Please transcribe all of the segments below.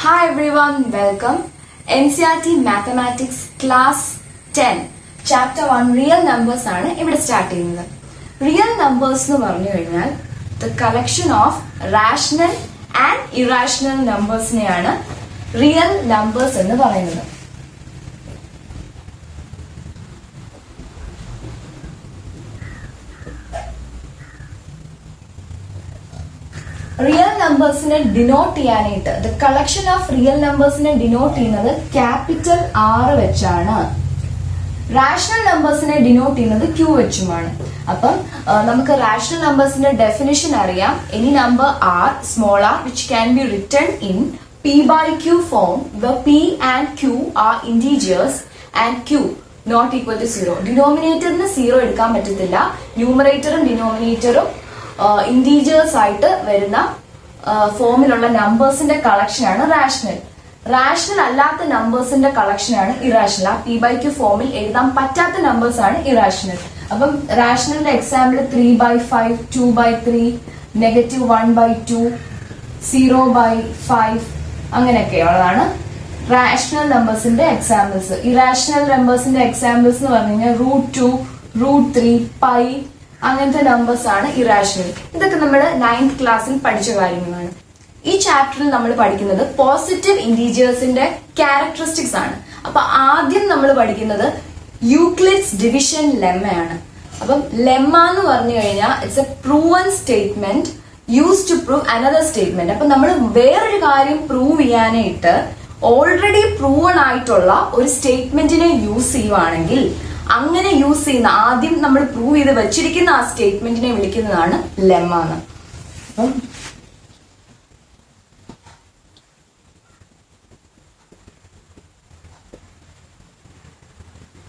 Hi everyone, welcome. NCERT Mathematics Class 10 Chapter 1 Real Numbers ആണ് ഇവിടെ start ചെയ്യുന്നത്. Real numbers എന്ന് പറഞ്ഞു കഴിഞ്ഞാൽ the collection of rational and irrational numbersനെയാണ് real numbers എന്ന് പറയുന്നത്. റിയൽ നമ്പേഴ്സിനെ ഡിനോട്ട് ചെയ്യാനായിട്ട് ദ കളക്ഷൻ ഓഫ് റിയൽ നമ്പേഴ്സിനെ ഡിനോട്ട് ചെയ്യുന്നത് ക്യാപിറ്റൽ R വെച്ചാണ്. റാഷണൽ നമ്പേഴ്സിനെ ഡിനോട്ട് ചെയ്യുന്നത് Q വെച്ചുമാണ്. അപ്പം നമുക്ക് റാഷണൽ നമ്പേഴ്സിന്റെ ഡെഫിനിഷൻ അറിയാം. Any number R small r which can be written in P by Q form where P and Q are integers and Q not equal to 0. ഡിനോമിനേറ്ററിന് 0 എടുക്കാൻ പറ്റത്തില്ല. ന്യൂമറേറ്ററും ഡിനോമിനേറ്ററും ഇന്റീജേഴ്സ് ആയിട്ട് വരുന്ന ഫോമിലുള്ള നമ്പേഴ്സിന്റെ കളക്ഷനാണ് റാഷണൽ. റാഷണൽ അല്ലാത്ത നമ്പേഴ്സിന്റെ കളക്ഷനാണ് ഇറാഷണൽ. ആ P by Q ഫോമിൽ എഴുതാൻ പറ്റാത്ത നമ്പേഴ്സ് ആണ് ഇറാഷണൽ. അപ്പം റാഷണലിന്റെ എക്സാമ്പിൾ 3/5, 2/3, -1/2, 0/5 അങ്ങനെയൊക്കെയുള്ളതാണ് റാഷണൽ നമ്പേഴ്സിന്റെ എക്സാമ്പിൾസ്. ഇറാഷണൽ നമ്പേഴ്സിന്റെ എക്സാമ്പിൾസ് എന്ന് പറഞ്ഞു കഴിഞ്ഞാൽ √2, √3, പൈ അങ്ങനത്തെ നമ്പേഴ്സ് ആണ് ഇറാഷണൽ. ഇതൊക്കെ നമ്മൾ 9th ക്ലാസ്സിൽ പഠിച്ച കാര്യങ്ങളാണ്. ഈ ചാപ്റ്ററിൽ നമ്മൾ പഠിക്കുന്നത് പോസിറ്റീവ് ഇന്റീജേഴ്സിന്റെ ക്യാരക്ടറിസ്റ്റിക്സ് ആണ്. അപ്പൊ ആദ്യം നമ്മൾ പഠിക്കുന്നത് യൂക്ലിഡ്സ് ഡിവിഷൻ ലെമ്മയാണ്. അപ്പം ലെമ്മ എന്ന് പറഞ്ഞു കഴിഞ്ഞാൽ it's a proven statement use to prove another statement. അപ്പൊ നമ്മൾ വേറൊരു കാര്യം പ്രൂവ് ചെയ്യാനായിട്ട് ഓൾറെഡി പ്രൂവൺ ആയിട്ടുള്ള ഒരു സ്റ്റേറ്റ്മെന്റിനെ യൂസ് ചെയ്യുവാണെങ്കിൽ അങ്ങനെ യൂസ് ചെയ്യുന്ന ആദ്യം നമ്മൾ പ്രൂവ് ചെയ്ത് വെച്ചിരിക്കുന്ന ആ സ്റ്റേറ്റ്മെന്റിനെ വിളിക്കുന്നതാണ് ലെമ്മ എന്ന്.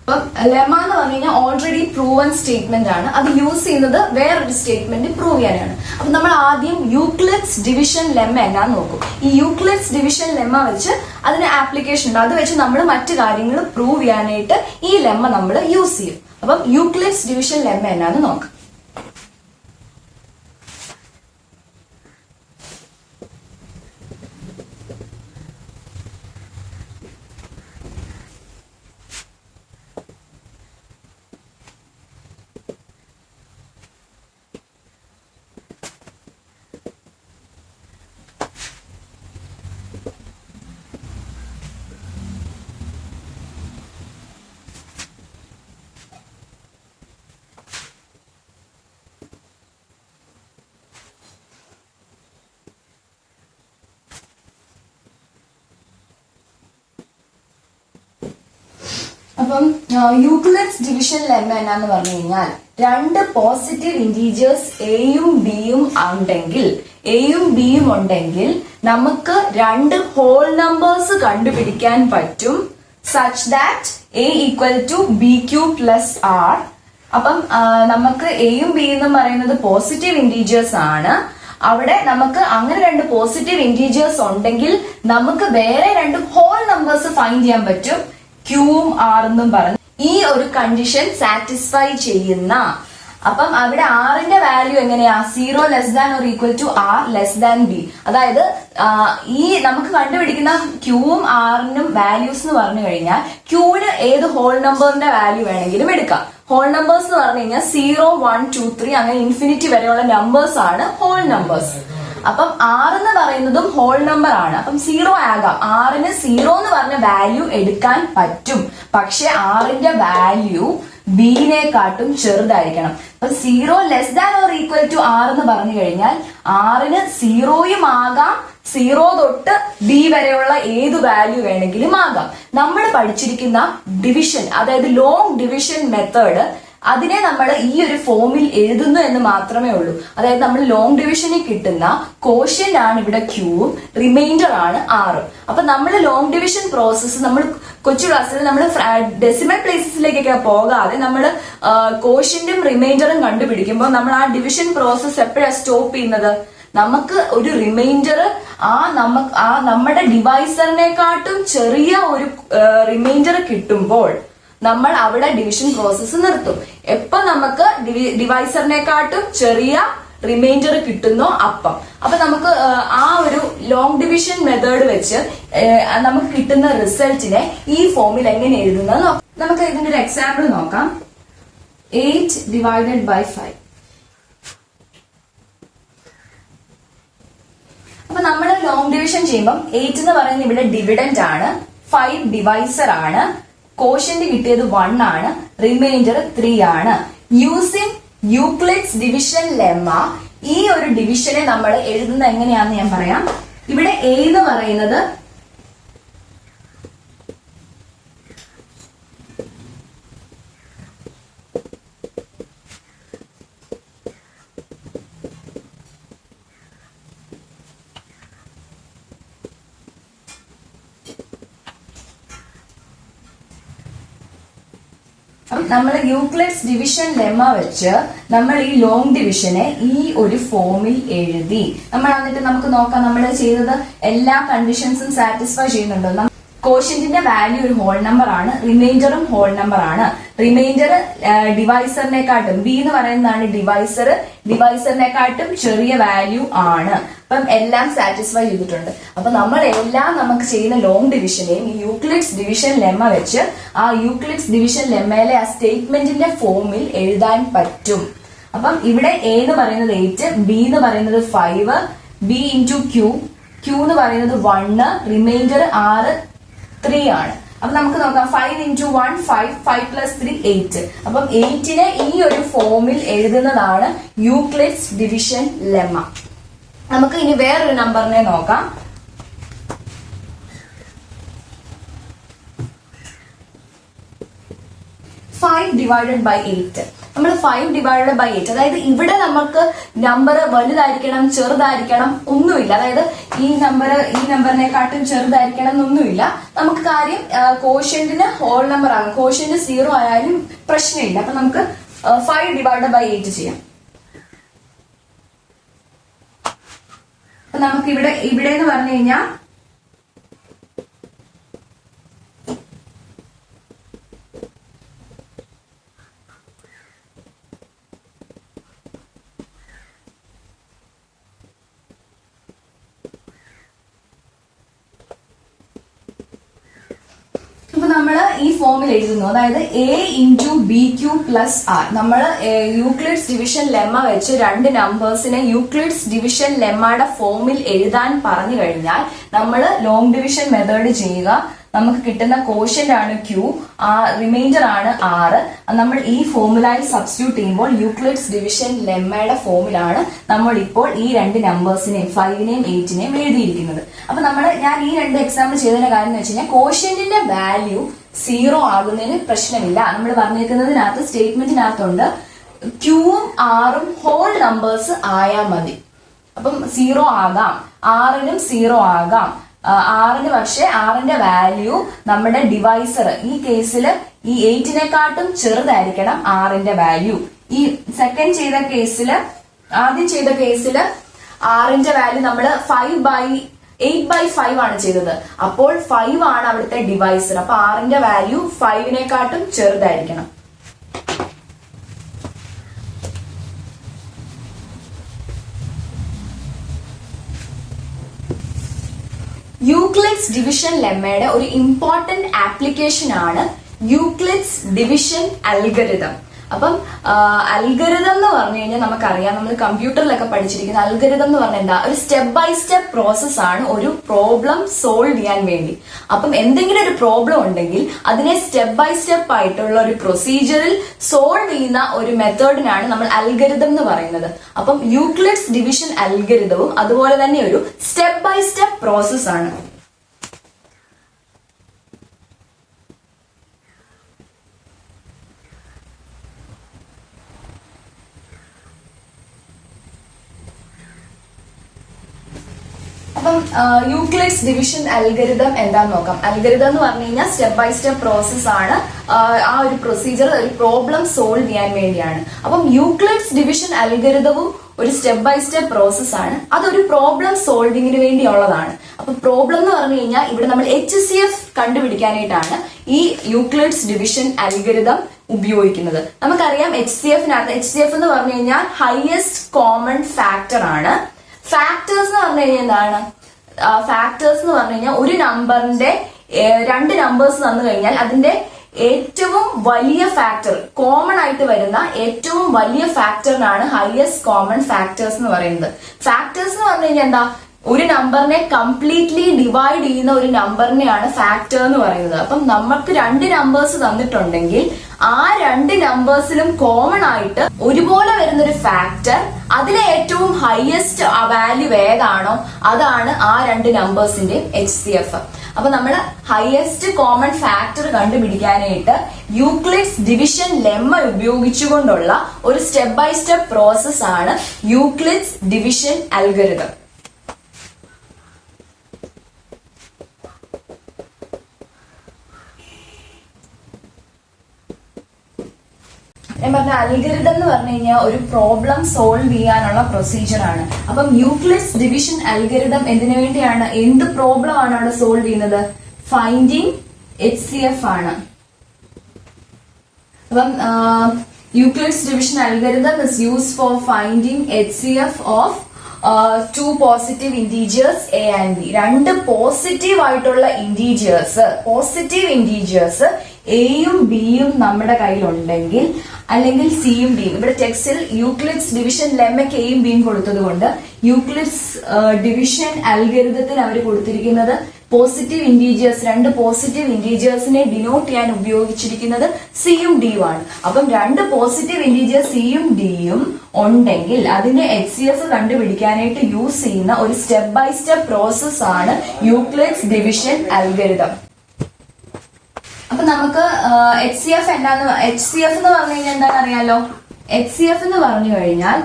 അപ്പം ലെമ്മ എന്ന് പറഞ്ഞു കഴിഞ്ഞാൽ ഓൾറെഡി പ്രൂവൻ സ്റ്റേറ്റ്മെന്റ് ആണ്. അത് യൂസ് ചെയ്യുന്നത് വേറൊരു സ്റ്റേറ്റ്മെന്റ് പ്രൂവ് ചെയ്യാനാണ്. അപ്പൊ നമ്മൾ ആദ്യം യൂക്ലിഡ്സ് ഡിവിഷൻ ലെമ്മ എന്നാന്ന് നോക്കും. ഈ യൂക്ലിഡ്സ് ഡിവിഷൻ ലെമ്മ വെച്ച് അതിന് ആപ്ലിക്കേഷൻ ഉണ്ട്. അത് വെച്ച് നമ്മൾ മറ്റു കാര്യങ്ങൾ പ്രൂവ് ചെയ്യാനായിട്ട് ഈ ലെമ്മ നമ്മൾ യൂസ് ചെയ്യും. അപ്പം യൂക്ലിഡ്സ് ഡിവിഷൻ ലെമ്മ എന്നാന്ന് നോക്കാം. അപ്പം യൂക്ലിഡ്സ് ഡിവിഷൻ ലെമ്മ എന്നാന്ന് പറഞ്ഞു കഴിഞ്ഞാൽ രണ്ട് പോസിറ്റീവ് ഇന്റീജേഴ്സ് എയും ബിയും ഉണ്ടെങ്കിൽ നമുക്ക് രണ്ട് ഹോൾ നമ്പേഴ്സ് കണ്ടുപിടിക്കാൻ പറ്റും such that A equal to BQ plus R. അപ്പം നമുക്ക് എയും ബിയും എന്ന് പറയുന്നത് പോസിറ്റീവ് ഇന്റീജേഴ്സ് ആണ്. അവിടെ നമുക്ക് അങ്ങനെ രണ്ട് പോസിറ്റീവ് ഇന്റീജേഴ്സ് ഉണ്ടെങ്കിൽ നമുക്ക് വേറെ രണ്ട് ഹോൾ നമ്പേഴ്സ് ഫൈൻഡ് ചെയ്യാൻ പറ്റും ക്യൂവും ആർ എന്നും പറഞ്ഞു. ഈ ഒരു കണ്ടീഷൻ സാറ്റിസ്ഫൈ ചെയ്യുന്ന അപ്പം അവിടെ ആറിന്റെ വാല്യൂ എങ്ങനെയാ 0 less than or equal to R less than B. അതായത് ഈ നമുക്ക് കണ്ടുപിടിക്കുന്ന ക്യൂവും ആറിനും വാല്യൂസ് എന്ന് പറഞ്ഞു കഴിഞ്ഞാൽ ക്യൂവിന് ഏത് ഹോൾ നമ്പറിന്റെ വാല്യൂ വേണമെങ്കിലും എടുക്കാം. ഹോൾ നമ്പേഴ്സ് എന്ന് പറഞ്ഞു കഴിഞ്ഞാൽ 0, 1, 2, 3 അങ്ങനെ ഇൻഫിനിറ്റി വരെയുള്ള നമ്പേഴ്സ് ആണ് ഹോൾ നമ്പേഴ്സ്. അപ്പം R എന്ന് പറയുന്നതും ഹോൾ നമ്പർ ആണ്. അപ്പം 0 ആകാം. R-ന് 0 എന്ന് പറഞ്ഞ വാല്യൂ എടുക്കാൻ പറ്റും. പക്ഷെ R-ന്റെ വാല്യൂ B-നെക്കാട്ടും ചെറുതായിരിക്കണം. അപ്പൊ 0 less than or equal to R എന്ന് പറഞ്ഞു കഴിഞ്ഞാൽ R-ന് 0യും ആകാം, 0 തൊട്ട് B വരെയുള്ള ഏത് വാല്യൂ വേണമെങ്കിലും ആകാം. നമ്മൾ പഠിച്ചിരിക്കുന്ന ഡിവിഷൻ അതായത് ലോങ് ഡിവിഷൻ മെത്തേഡ് അതിനെ നമ്മൾ ഈ ഒരു ഫോമിൽ എഴുതുന്നു എന്ന് മാത്രമേ ഉള്ളൂ. അതായത് നമ്മൾ ലോങ് ഡിവിഷനിൽ കിട്ടുന്ന കോഷ്യന്റ് ആണ് ഇവിടെ ക്യൂവും റിമൈൻഡർ ആണ് ആറും. അപ്പൊ നമ്മൾ ലോങ് ഡിവിഷൻ പ്രോസസ്സ് നമ്മൾ കൊച്ചു ക്ലാസ്സിൽ നമ്മൾ ഡെസിമൽ പ്ലേസസിലേക്കൊക്കെ പോകാതെ നമ്മൾ കോഷ്യന്റും റിമൈൻഡറും കണ്ടുപിടിക്കുമ്പോൾ നമ്മൾ ആ ഡിവിഷൻ പ്രോസസ്സ് എപ്പോഴാണ് സ്റ്റോപ്പ് ചെയ്യുന്നത്? നമുക്ക് ഒരു റിമൈൻഡർ നമ്മുടെ ഡിവൈസറിനെക്കാട്ടും ചെറിയ ഒരു റിമൈൻഡർ കിട്ടുമ്പോൾ നമ്മൾ അവിടെ ഡിവിഷൻ പ്രോസസ്സ് നിർത്തും. എപ്പൊ നമുക്ക് ഡിവൈസറിനെക്കാട്ടും ചെറിയ റിമൈൻഡർ കിട്ടുന്നോ അപ്പം. അപ്പൊ നമുക്ക് ആ ഒരു ലോങ് ഡിവിഷൻ മെത്തേഡ് വെച്ച് നമുക്ക് കിട്ടുന്ന റിസൾട്ടിനെ ഈ ഫോമിൽ എങ്ങനെ എഴുതുന്നത് നമുക്ക് ഇതിന്റെ ഒരു എക്സാമ്പിൾ നോക്കാം. 8 divided by 5. അപ്പൊ നമ്മൾ ലോങ് ഡിവിഷൻ ചെയ്യുമ്പോൾ 8 എന്ന് പറയുന്നത് ഇവിടെ ഡിവിഡന്റ് ആണ്, 5 ഡിവൈസർ ആണ്, കോഷ്യന്റ് കിട്ടിയത് 1 ആണ്, റിമൈൻഡർ 3 ആണ്. യൂസിങ് യൂക്ലിഡ്സ് ഡിവിഷൻ ലെമ്മ ഈ ഒരു ഡിവിഷനെ നമ്മൾ എഴുതുന്നത് എങ്ങനെയാണെന്ന് ഞാൻ പറയാം. ഇവിടെ എ എന്ന് പറയുന്നത് നമ്മൾ യൂക്ലിഡ്സ് ഡിവിഷൻ ലെമ്മ വെച്ച് നമ്മൾ ഈ ലോങ് ഡിവിഷനെ ഈ ഒരു ഫോമിൽ എഴുതി. നമ്മൾ എന്നിട്ട് നമുക്ക് നോക്കാം നമ്മൾ ചെയ്തത് എല്ലാ കണ്ടീഷൻസും സാറ്റിസ്ഫൈ ചെയ്യുന്നുണ്ടോ. കോഷ്യന്റിന്റെ വാല്യൂ ഒരു ഹോൾ നമ്പർ ആണ്, റിമൈൻഡറും ഹോൾ നമ്പർ ആണ്. റിമൈൻഡർ ഡിവൈസറിനെക്കാട്ടും ബി എന്ന് പറയുന്നതാണ് ഡിവൈസറിനെക്കാട്ടും ചെറിയ വാല്യൂ ആണ്. അപ്പം എല്ലാം സാറ്റിസ്ഫൈ ചെയ്തിട്ടുണ്ട്. അപ്പൊ നമ്മൾ എല്ലാം നമുക്ക് ചെയ്യുന്ന ലോങ് ഡിവിഷനെയും ഈ യൂക്ലിഡ്സ് ഡിവിഷൻ ലെമ്മ വെച്ച് ആ യൂക്ലിഡ്സ് ഡിവിഷൻ ലെമ്മയിലെ ആ സ്റ്റേറ്റ്മെന്റിന്റെ ഫോമിൽ എഴുതാൻ പറ്റും. അപ്പം ഇവിടെ എ എന്ന് പറയുന്നത് 8, ബി എന്ന് പറയുന്നത് 5, ബി ഇൻറ്റു ക്യൂ എന്ന് പറയുന്നത് 1, റിമൈൻഡർ 3 ആണ്. അപ്പൊ നമുക്ക് നോക്കാം 5 into 1 5 plus 3 8. അപ്പം 8നെ ഈ ഒരു ഫോമിൽ എഴുതുന്നതാണ് യൂക്ലിഡ്സ് ഡിവിഷൻ ലെമ്മ. നമുക്ക് ഇനി വേറൊരു നമ്പറിനെ നോക്കാം. 5 divided by 8. നമ്മൾ 5 divided by 8, അതായത് ഇവിടെ നമുക്ക് നമ്പർ വലുതായിരിക്കണം ചെറുതായിരിക്കണം ഒന്നുമില്ല. അതായത് ഈ നമ്പറിനെക്കാട്ടും ചെറുതായിരിക്കണം എന്നൊന്നുമില്ല. നമുക്ക് കാര്യം കോഷ്യന്റിന് ഹോൾ നമ്പർ ആണ്, കോഷ്യന്റ് 0 ആയാലും പ്രശ്നമില്ല. അപ്പൊ നമുക്ക് 5 divided by 8 ചെയ്യാം. അപ്പൊ നമുക്ക് ഇവിടെ എന്ന് പറഞ്ഞു കഴിഞ്ഞാൽ നമ്മൾ ഈ ഫോമിൽ എഴുതുന്നു. അതായത് A into B Q plus R. നമ്മൾ യൂക്ലിഡ്സ് ഡിവിഷൻ ലെമ്മ വെച്ച് രണ്ട് നമ്പേഴ്സിനെ യൂക്ലിഡ്സ് ഡിവിഷൻ ലെമ്മയുടെ ഫോമിൽ എഴുതാൻ പറഞ്ഞു കഴിഞ്ഞാൽ നമ്മൾ ലോങ് ഡിവിഷൻ മെത്തേഡ് ചെയ്യുക. നമുക്ക് കിട്ടുന്ന കോഷ്യന്റ് ആണ് ക്യൂ, റിമൈൻഡർ ആണ് ആർ. നമ്മൾ ഈ ഫോമുലായി സബ്സ്റ്റിറ്റ്യൂട്ട് ചെയ്യുമ്പോൾ യൂക്ലിഡ്സ് ഡിവിഷൻ ലെമ്മയുടെ ഫോമിലാണ് നമ്മൾ ഇപ്പോൾ ഈ രണ്ട് നമ്പേഴ്സിനെയും 5നെയും 8നെയും എഴുതിയിരിക്കുന്നത്. അപ്പൊ ഞാൻ ഈ രണ്ട് എക്സാമ്പിൾ ചെയ്തതിന്റെ കാര്യം എന്ന് വെച്ച് കഴിഞ്ഞാൽ കോഷ്യന്റിന്റെ വാല്യൂ 0 ആകുന്നതിന് പ്രശ്നമില്ല. നമ്മൾ പറഞ്ഞിരിക്കുന്നതിനകത്ത് സ്റ്റേറ്റ്മെന്റിനകത്തുണ്ട് ക്യൂവും ആറും ഹോൾ നമ്പേഴ്സ് ആയാൽ മതി. അപ്പം 0 ആകാം, ആറിനും 0 ആകാം. ആറിന് പക്ഷെ ആറിന്റെ വാല്യൂ നമ്മുടെ ഡിവൈസർ ഈ കേസിൽ ഈ 8നെക്കാട്ടും ചെറുതായിരിക്കണം ആറിന്റെ വാല്യൂ. ഈ ആദ്യം ചെയ്ത കേസില് ആറിന്റെ വാല്യൂ നമ്മൾ 8/5 ആണ് ചെയ്തത്. അപ്പോൾ 5 ആണ് അവിടുത്തെ ഡിവൈസർ. അപ്പൊ ആറിന്റെ വാല്യൂ 5നെക്കാട്ടും ചെറുതായിരിക്കണം. യൂക്ലിഡ്സ് ഡിവിഷൻ ലെമ്മയുടെ ഒരു ഇമ്പോർട്ടന്റ് ആപ്ലിക്കേഷൻ ആണ് യൂക്ലിഡ്സ് ഡിവിഷൻ അൽഗരിതം. അപ്പം അൽഗരിതം എന്ന് പറഞ്ഞു കഴിഞ്ഞാൽ നമുക്കറിയാം, നമ്മൾ കമ്പ്യൂട്ടറിലൊക്കെ പഠിച്ചിരിക്കുന്ന അൽഗരിതം എന്ന് പറഞ്ഞാൽ എന്താ, ഒരു സ്റ്റെപ്പ് ബൈ സ്റ്റെപ്പ് പ്രോസസ് ആണ് ഒരു പ്രോബ്ലം സോൾവ് ചെയ്യാൻ വേണ്ടി. അപ്പം എന്തെങ്കിലും ഒരു പ്രോബ്ലം ഉണ്ടെങ്കിൽ അതിനെ സ്റ്റെപ്പ് ബൈ സ്റ്റെപ്പ് ആയിട്ടുള്ള ഒരു പ്രൊസീജിയറിൽ സോൾവ് ചെയ്യുന്ന ഒരു മെത്തേഡിനാണ് നമ്മൾ അൽഗരിതം എന്ന് പറയുന്നത്. അപ്പം യൂക്ലിഡ്സ് ഡിവിഷൻ അൽഗരിതവും അതുപോലെ തന്നെ ഒരു സ്റ്റെപ്പ് ബൈ സ്റ്റെപ്പ് പ്രോസസ് ആണ്. അപ്പം യൂക്ലിഡ്സ് ഡിവിഷൻ അൽഗരിതം എന്താന്ന് നോക്കാം. അൽഗരിതം എന്ന് പറഞ്ഞു കഴിഞ്ഞാൽ സ്റ്റെപ്പ് ബൈ സ്റ്റെപ്പ് പ്രോസസ് ആണ്. ആ ഒരു പ്രൊസീജിയർ ഒരു പ്രോബ്ലം സോൾവ് ചെയ്യാൻ വേണ്ടിയാണ്. അപ്പം യൂക്ലിഡ്സ് ഡിവിഷൻ അൽഗരിതവും ഒരു സ്റ്റെപ്പ് ബൈ സ്റ്റെപ്പ് പ്രോസസ് ആണ്. അതൊരു പ്രോബ്ലം സോൾവിങ്ങിന് വേണ്ടിയുള്ളതാണ്. അപ്പൊ പ്രോബ്ലം എന്ന് പറഞ്ഞു കഴിഞ്ഞാൽ ഇവിടെ നമ്മൾ HCF കണ്ടുപിടിക്കാനായിട്ടാണ് ഈ യൂക്ലിഡ്സ് ഡിവിഷൻ അൽഗരിതം ഉപയോഗിക്കുന്നത്. നമുക്കറിയാം HCF എന്ന് പറഞ്ഞു കഴിഞ്ഞാൽ ഹയസ്റ്റ് കോമൺ ഫാക്ടർ ആണ്. ഫാക്ടേഴ്സ് എന്ന് പറഞ്ഞു കഴിഞ്ഞാൽ എന്താണ്? ഫാക്ടേഴ്സ് എന്ന് പറഞ്ഞു കഴിഞ്ഞാൽ ഒരു നമ്പറിന്റെ രണ്ട് നമ്പേഴ്സ് തന്നു കഴിഞ്ഞാൽ അതിന്റെ ഏറ്റവും വലിയ ഫാക്ടർ, കോമൺ ആയിട്ട് വരുന്ന ഏറ്റവും വലിയ ഫാക്ടറിനാണ് ഹയസ്റ്റ് കോമൺ ഫാക്ടേഴ്സ് എന്ന് പറയുന്നത്. ഫാക്ടേഴ്സ് എന്ന് പറഞ്ഞു കഴിഞ്ഞാൽ എന്താ? ഒരു നമ്പറിനെ കംപ്ലീറ്റ്ലി ഡിവൈഡ് ചെയ്യുന്ന ഒരു നമ്പറിനെയാണ് ഫാക്ടർ എന്ന് പറയുന്നത്. അപ്പം നമുക്ക് രണ്ട് നമ്പേഴ്സ് തന്നിട്ടുണ്ടെങ്കിൽ ആ രണ്ട് നമ്പേഴ്സിലും കോമൺ ആയിട്ട് ഒരുപോലെ വരുന്ന ഒരു ഫാക്ടർ, അതിലെ ഏറ്റവും ഹയസ്റ്റ് വാല്യൂ ഏതാണോ അതാണ് ആ രണ്ട് നമ്പേഴ്സിന്റെ HCF. അപ്പൊ നമ്മൾ ഹയസ്റ്റ് കോമൺ ഫാക്ടർ കണ്ടുപിടിക്കാനായിട്ട് യൂക്ലിഡ്സ് ഡിവിഷൻ ലെമ്മ ഉപയോഗിച്ചുകൊണ്ടുള്ള ഒരു സ്റ്റെപ്പ് ബൈ സ്റ്റെപ്പ് പ്രോസസ് ആണ് യൂക്ലിഡ്സ് ഡിവിഷൻ അൽഗോരിതം. ഞാൻ പറഞ്ഞ അൽഗോരിതം എന്ന് പറഞ്ഞു കഴിഞ്ഞാൽ ഒരു പ്രോബ്ലം സോൾവ് ചെയ്യാനുള്ള പ്രൊസീജിയർ ആണ്. അപ്പം യൂക്ലിഡ്സ് ഡിവിഷൻ അൽഗോരിതം എന്തിനു വേണ്ടിയാണ്? എന്ത് പ്രോബ്ലം ആണ് അവിടെ സോൾവ് ചെയ്യുന്നത്? ഫൈൻഡിങ് HCF ആണ്. അപ്പം Euclid's division algorithm is used for finding HCF of two positive integers A and B. രണ്ട് പോസിറ്റീവ് ആയിട്ടുള്ള ഇന്റീജേഴ്സ് എയും ബിയും നമ്മുടെ കയ്യിലുണ്ടെങ്കിൽ, അല്ലെങ്കിൽ സിയും ഡിയും, ഇവിടെ ടെക്സ്റ്റിൽ യൂക്ലിഡ്സ് ഡിവിഷൻ ലെമ്മയ്ക്ക് എയും ബിയും കൊടുത്തത് കൊണ്ട് യൂക്ലിഡ്സ് ഡിവിഷൻ അൽഗോരിതത്തിന് അവർ കൊടുത്തിരിക്കുന്നത് പോസിറ്റീവ് ഇന്റീജേഴ്സ്, രണ്ട് പോസിറ്റീവ് ഇന്റീജേഴ്സിനെ ഡിനോട്ട് ചെയ്യാൻ ഉപയോഗിച്ചിരിക്കുന്നത് സിയും ഡിയും ആണ്. അപ്പം രണ്ട് പോസിറ്റീവ് ഇന്റീജേഴ്സ് സിയും ഡിയും ഉണ്ടെങ്കിൽ അതിന്റെ HCF കണ്ടുപിടിക്കാനായിട്ട് യൂസ് ചെയ്യുന്ന ഒരു സ്റ്റെപ്പ് ബൈ സ്റ്റെപ്പ് പ്രോസസ് ആണ് യൂക്ലിഡ്സ് ഡിവിഷൻ അൽഗോരിതം. അപ്പൊ നമുക്ക് HCF എന്താന്ന്, HCF എന്ന് പറഞ്ഞു കഴിഞ്ഞാൽ എന്താണെന്ന് അറിയാലോ? HCF എന്ന് പറഞ്ഞു കഴിഞ്ഞാൽ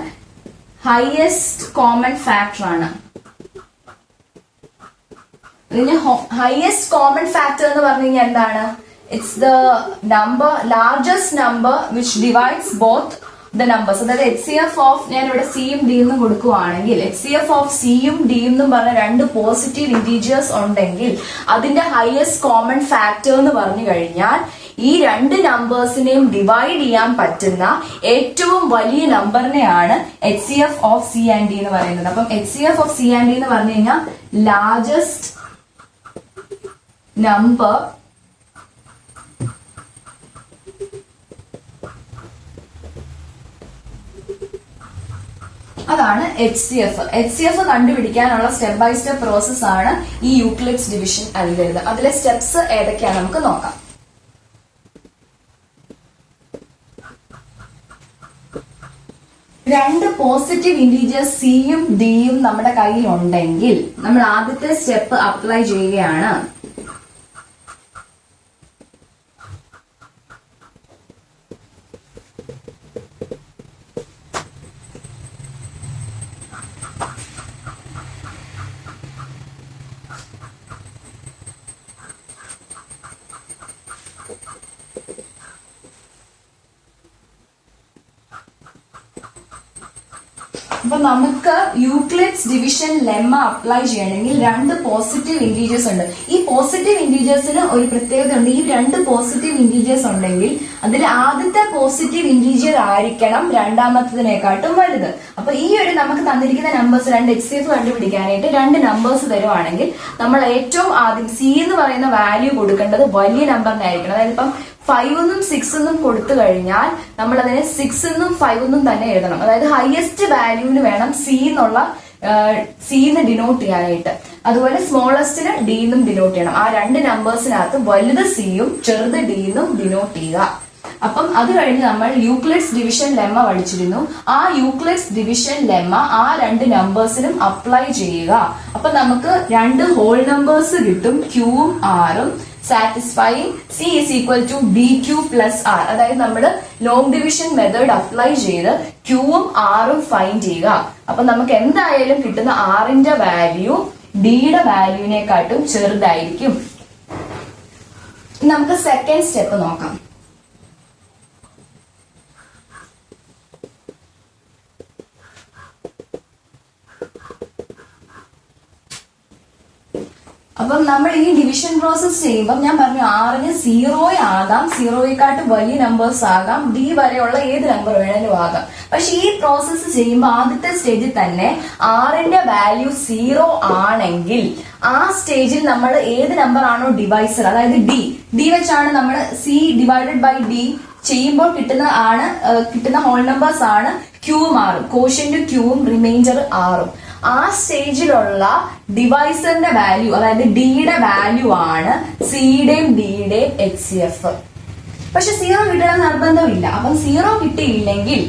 ഹയസ്റ്റ് കോമൺ ഫാക്ടർ ആണ്. ഹയസ്റ്റ് കോമൺ ഫാക്ടർ എന്ന് പറഞ്ഞു കഴിഞ്ഞാൽ എന്താണ്? It's the number, largest number which divides both the numbers. അതായത് HCF ഓഫ്, ഞാൻ ഇവിടെ സിയും ഡി എന്നും കൊടുക്കുവാണെങ്കിൽ HCF ഓഫ് സിയും ഡി എന്നും പറഞ്ഞ രണ്ട് പോസിറ്റീവ് ഇന്റീജേഴ്സ് ഉണ്ടെങ്കിൽ അതിന്റെ ഹയസ്റ്റ് കോമൺ ഫാക്ടർ എന്ന് പറഞ്ഞു കഴിഞ്ഞാൽ ഈ രണ്ട് നമ്പേഴ്സിനെയും ഡിവൈഡ് ചെയ്യാൻ പറ്റുന്ന ഏറ്റവും വലിയ നമ്പറിനെയാണ് HCF of C and D എന്ന് പറയുന്നത്. അപ്പം HCF of C and D എന്ന് പറഞ്ഞു കഴിഞ്ഞാൽ ലാർജസ്റ്റ് നമ്പർ അതാണ് HCF കണ്ടുപിടിക്കാനുള്ള സ്റ്റെപ്പ് ബൈ സ്റ്റെപ്പ് പ്രോസസ് ആണ് ഈ യൂക്ലിഡ്സ് ഡിവിഷൻ അൽഗോരിതം. അതിലെ സ്റ്റെപ്സ് ഏതൊക്കെയാണ് നമുക്ക് നോക്കാം. രണ്ട് പോസിറ്റീവ് ഇന്റീജേഴ്സ് സിയും ഡിയും നമ്മുടെ കയ്യിൽ ഉണ്ടെങ്കിൽ നമ്മൾ ആദ്യത്തെ സ്റ്റെപ്പ് അപ്ലൈ ചെയ്യുകയാണ്. അപ്പൊ നമുക്ക് യൂക്ലിഡ്സ് ഡിവിഷൻ ലെമ്മ അപ്ലൈ ചെയ്യണമെങ്കിൽ രണ്ട് പോസിറ്റീവ് ഇന്റീജേഴ്സ് ഉണ്ട്. ഈ പോസിറ്റീവ് ഇന്റീജേഴ്സിന് ഒരു പ്രത്യേകത ഉണ്ട്. ഈ രണ്ട് പോസിറ്റീവ് ഇന്റീജേഴ്സ് ഉണ്ടെങ്കിൽ അതിൽ ആദ്യത്തെ പോസിറ്റീവ് ഇന്റീജർ ആയിരിക്കണം രണ്ടാമത്തതിനെക്കാട്ടും വലുത്. അപ്പൊ ഈ ഒരു നമുക്ക് തന്നിരിക്കുന്ന നമ്പേഴ്സ്, രണ്ട് HCF കണ്ടുപിടിക്കാനായിട്ട് രണ്ട് നമ്പേഴ്സ് തരുവാണെങ്കിൽ നമ്മൾ ഏറ്റവും ആദ്യം സി എന്ന് പറയുന്ന വാല്യൂ കൊടുക്കേണ്ടത് വലിയ നമ്പറിനായിരിക്കണം. അതായത് ഇപ്പം 5 എന്നും 6 എന്നും കൊടുത്തു കഴിഞ്ഞാൽ നമ്മൾ അതിനെ 6 എന്നും 5 എന്നും തന്നെ എഴുതണം. അതായത് ഹയസ്റ്റ് വാല്യൂവിന് വേണം സിന്ന് ഡിനോട്ട് ചെയ്യാനായിട്ട്. അതുപോലെ സ്മോളസ്റ്റിന് ഡി എന്നും ഡിനോട്ട് ചെയ്യണം. ആ രണ്ട് നമ്പേഴ്സിനകത്ത് വലുത് സിയും ചെറുത് ഡി എന്നും ഡിനോട്ട് ചെയ്യുക. അപ്പം അത് കഴിഞ്ഞ് നമ്മൾ യൂക്ലിഡ്സ് ഡിവിഷൻ ലെമ്മ പഠിച്ചിരുന്നു. ആ യൂക്ലിഡ്സ് ഡിവിഷൻ ലെമ്മ ആ രണ്ട് നമ്പേഴ്സിനും അപ്ലൈ ചെയ്യുക. അപ്പൊ നമുക്ക് രണ്ട് ഹോൾ നമ്പേഴ്സ് കിട്ടും, ക്യൂവും ആറും. Satisfying C is equal to BQ plus R. അതായത് നമ്മൾ ലോങ് ഡിവിഷൻ മെത്തേഡ് അപ്ലൈ ചെയ്ത് ക്യൂവും ആറും ഫൈൻഡ് ചെയ്യുക. അപ്പൊ നമുക്ക് എന്തായാലും കിട്ടുന്ന ആറിന്റെ വാല്യൂ ഡിയുടെ വാല്യൂവിനെക്കാട്ടും ചെറുതായിരിക്കും. നമുക്ക് സെക്കൻഡ് സ്റ്റെപ്പ് നോക്കാം. അപ്പം നമ്മൾ ഈ ഡിവിഷൻ പ്രോസസ് ചെയ്യുമ്പോൾ ഞാൻ പറഞ്ഞു ആറിന് 0 ആകാം, 0യെക്കാട്ട് വലിയ നമ്പേഴ്സ് ആകാം, ഡി വരെയുള്ള ഏത് നമ്പർ വേണേലും ആകാം. പക്ഷെ ഈ പ്രോസസ്സ് ചെയ്യുമ്പോൾ ആദ്യത്തെ സ്റ്റേജിൽ തന്നെ ആറിന്റെ വാല്യൂ 0 ആണെങ്കിൽ ആ സ്റ്റേജിൽ നമ്മൾ ഏത് നമ്പർ ആണോ ഡിവൈസർ, അതായത് ഡി വെച്ചാണ് നമ്മൾ സി ഡിവൈഡഡ് ബൈ ഡി ചെയ്യുമ്പോൾ കിട്ടുന്ന ഹോൾ നമ്പേഴ്സ് ആണ് ക്യൂവും ആറും, കോഷ്യന്റ് ക്യൂവും റിമൈൻഡർ ആറും. ആ സ്റ്റേജിലുള്ള ഡിവൈസറിന്റെ വാല്യൂ, അതായത് ഡിയുടെ വാല്യൂ ആണ് സിയുടെയും ഡിയുടെയും HCF. പക്ഷെ 0 കിട്ടണം നിർബന്ധമില്ല. അപ്പം 0 കിട്ടിയില്ലെങ്കിൽ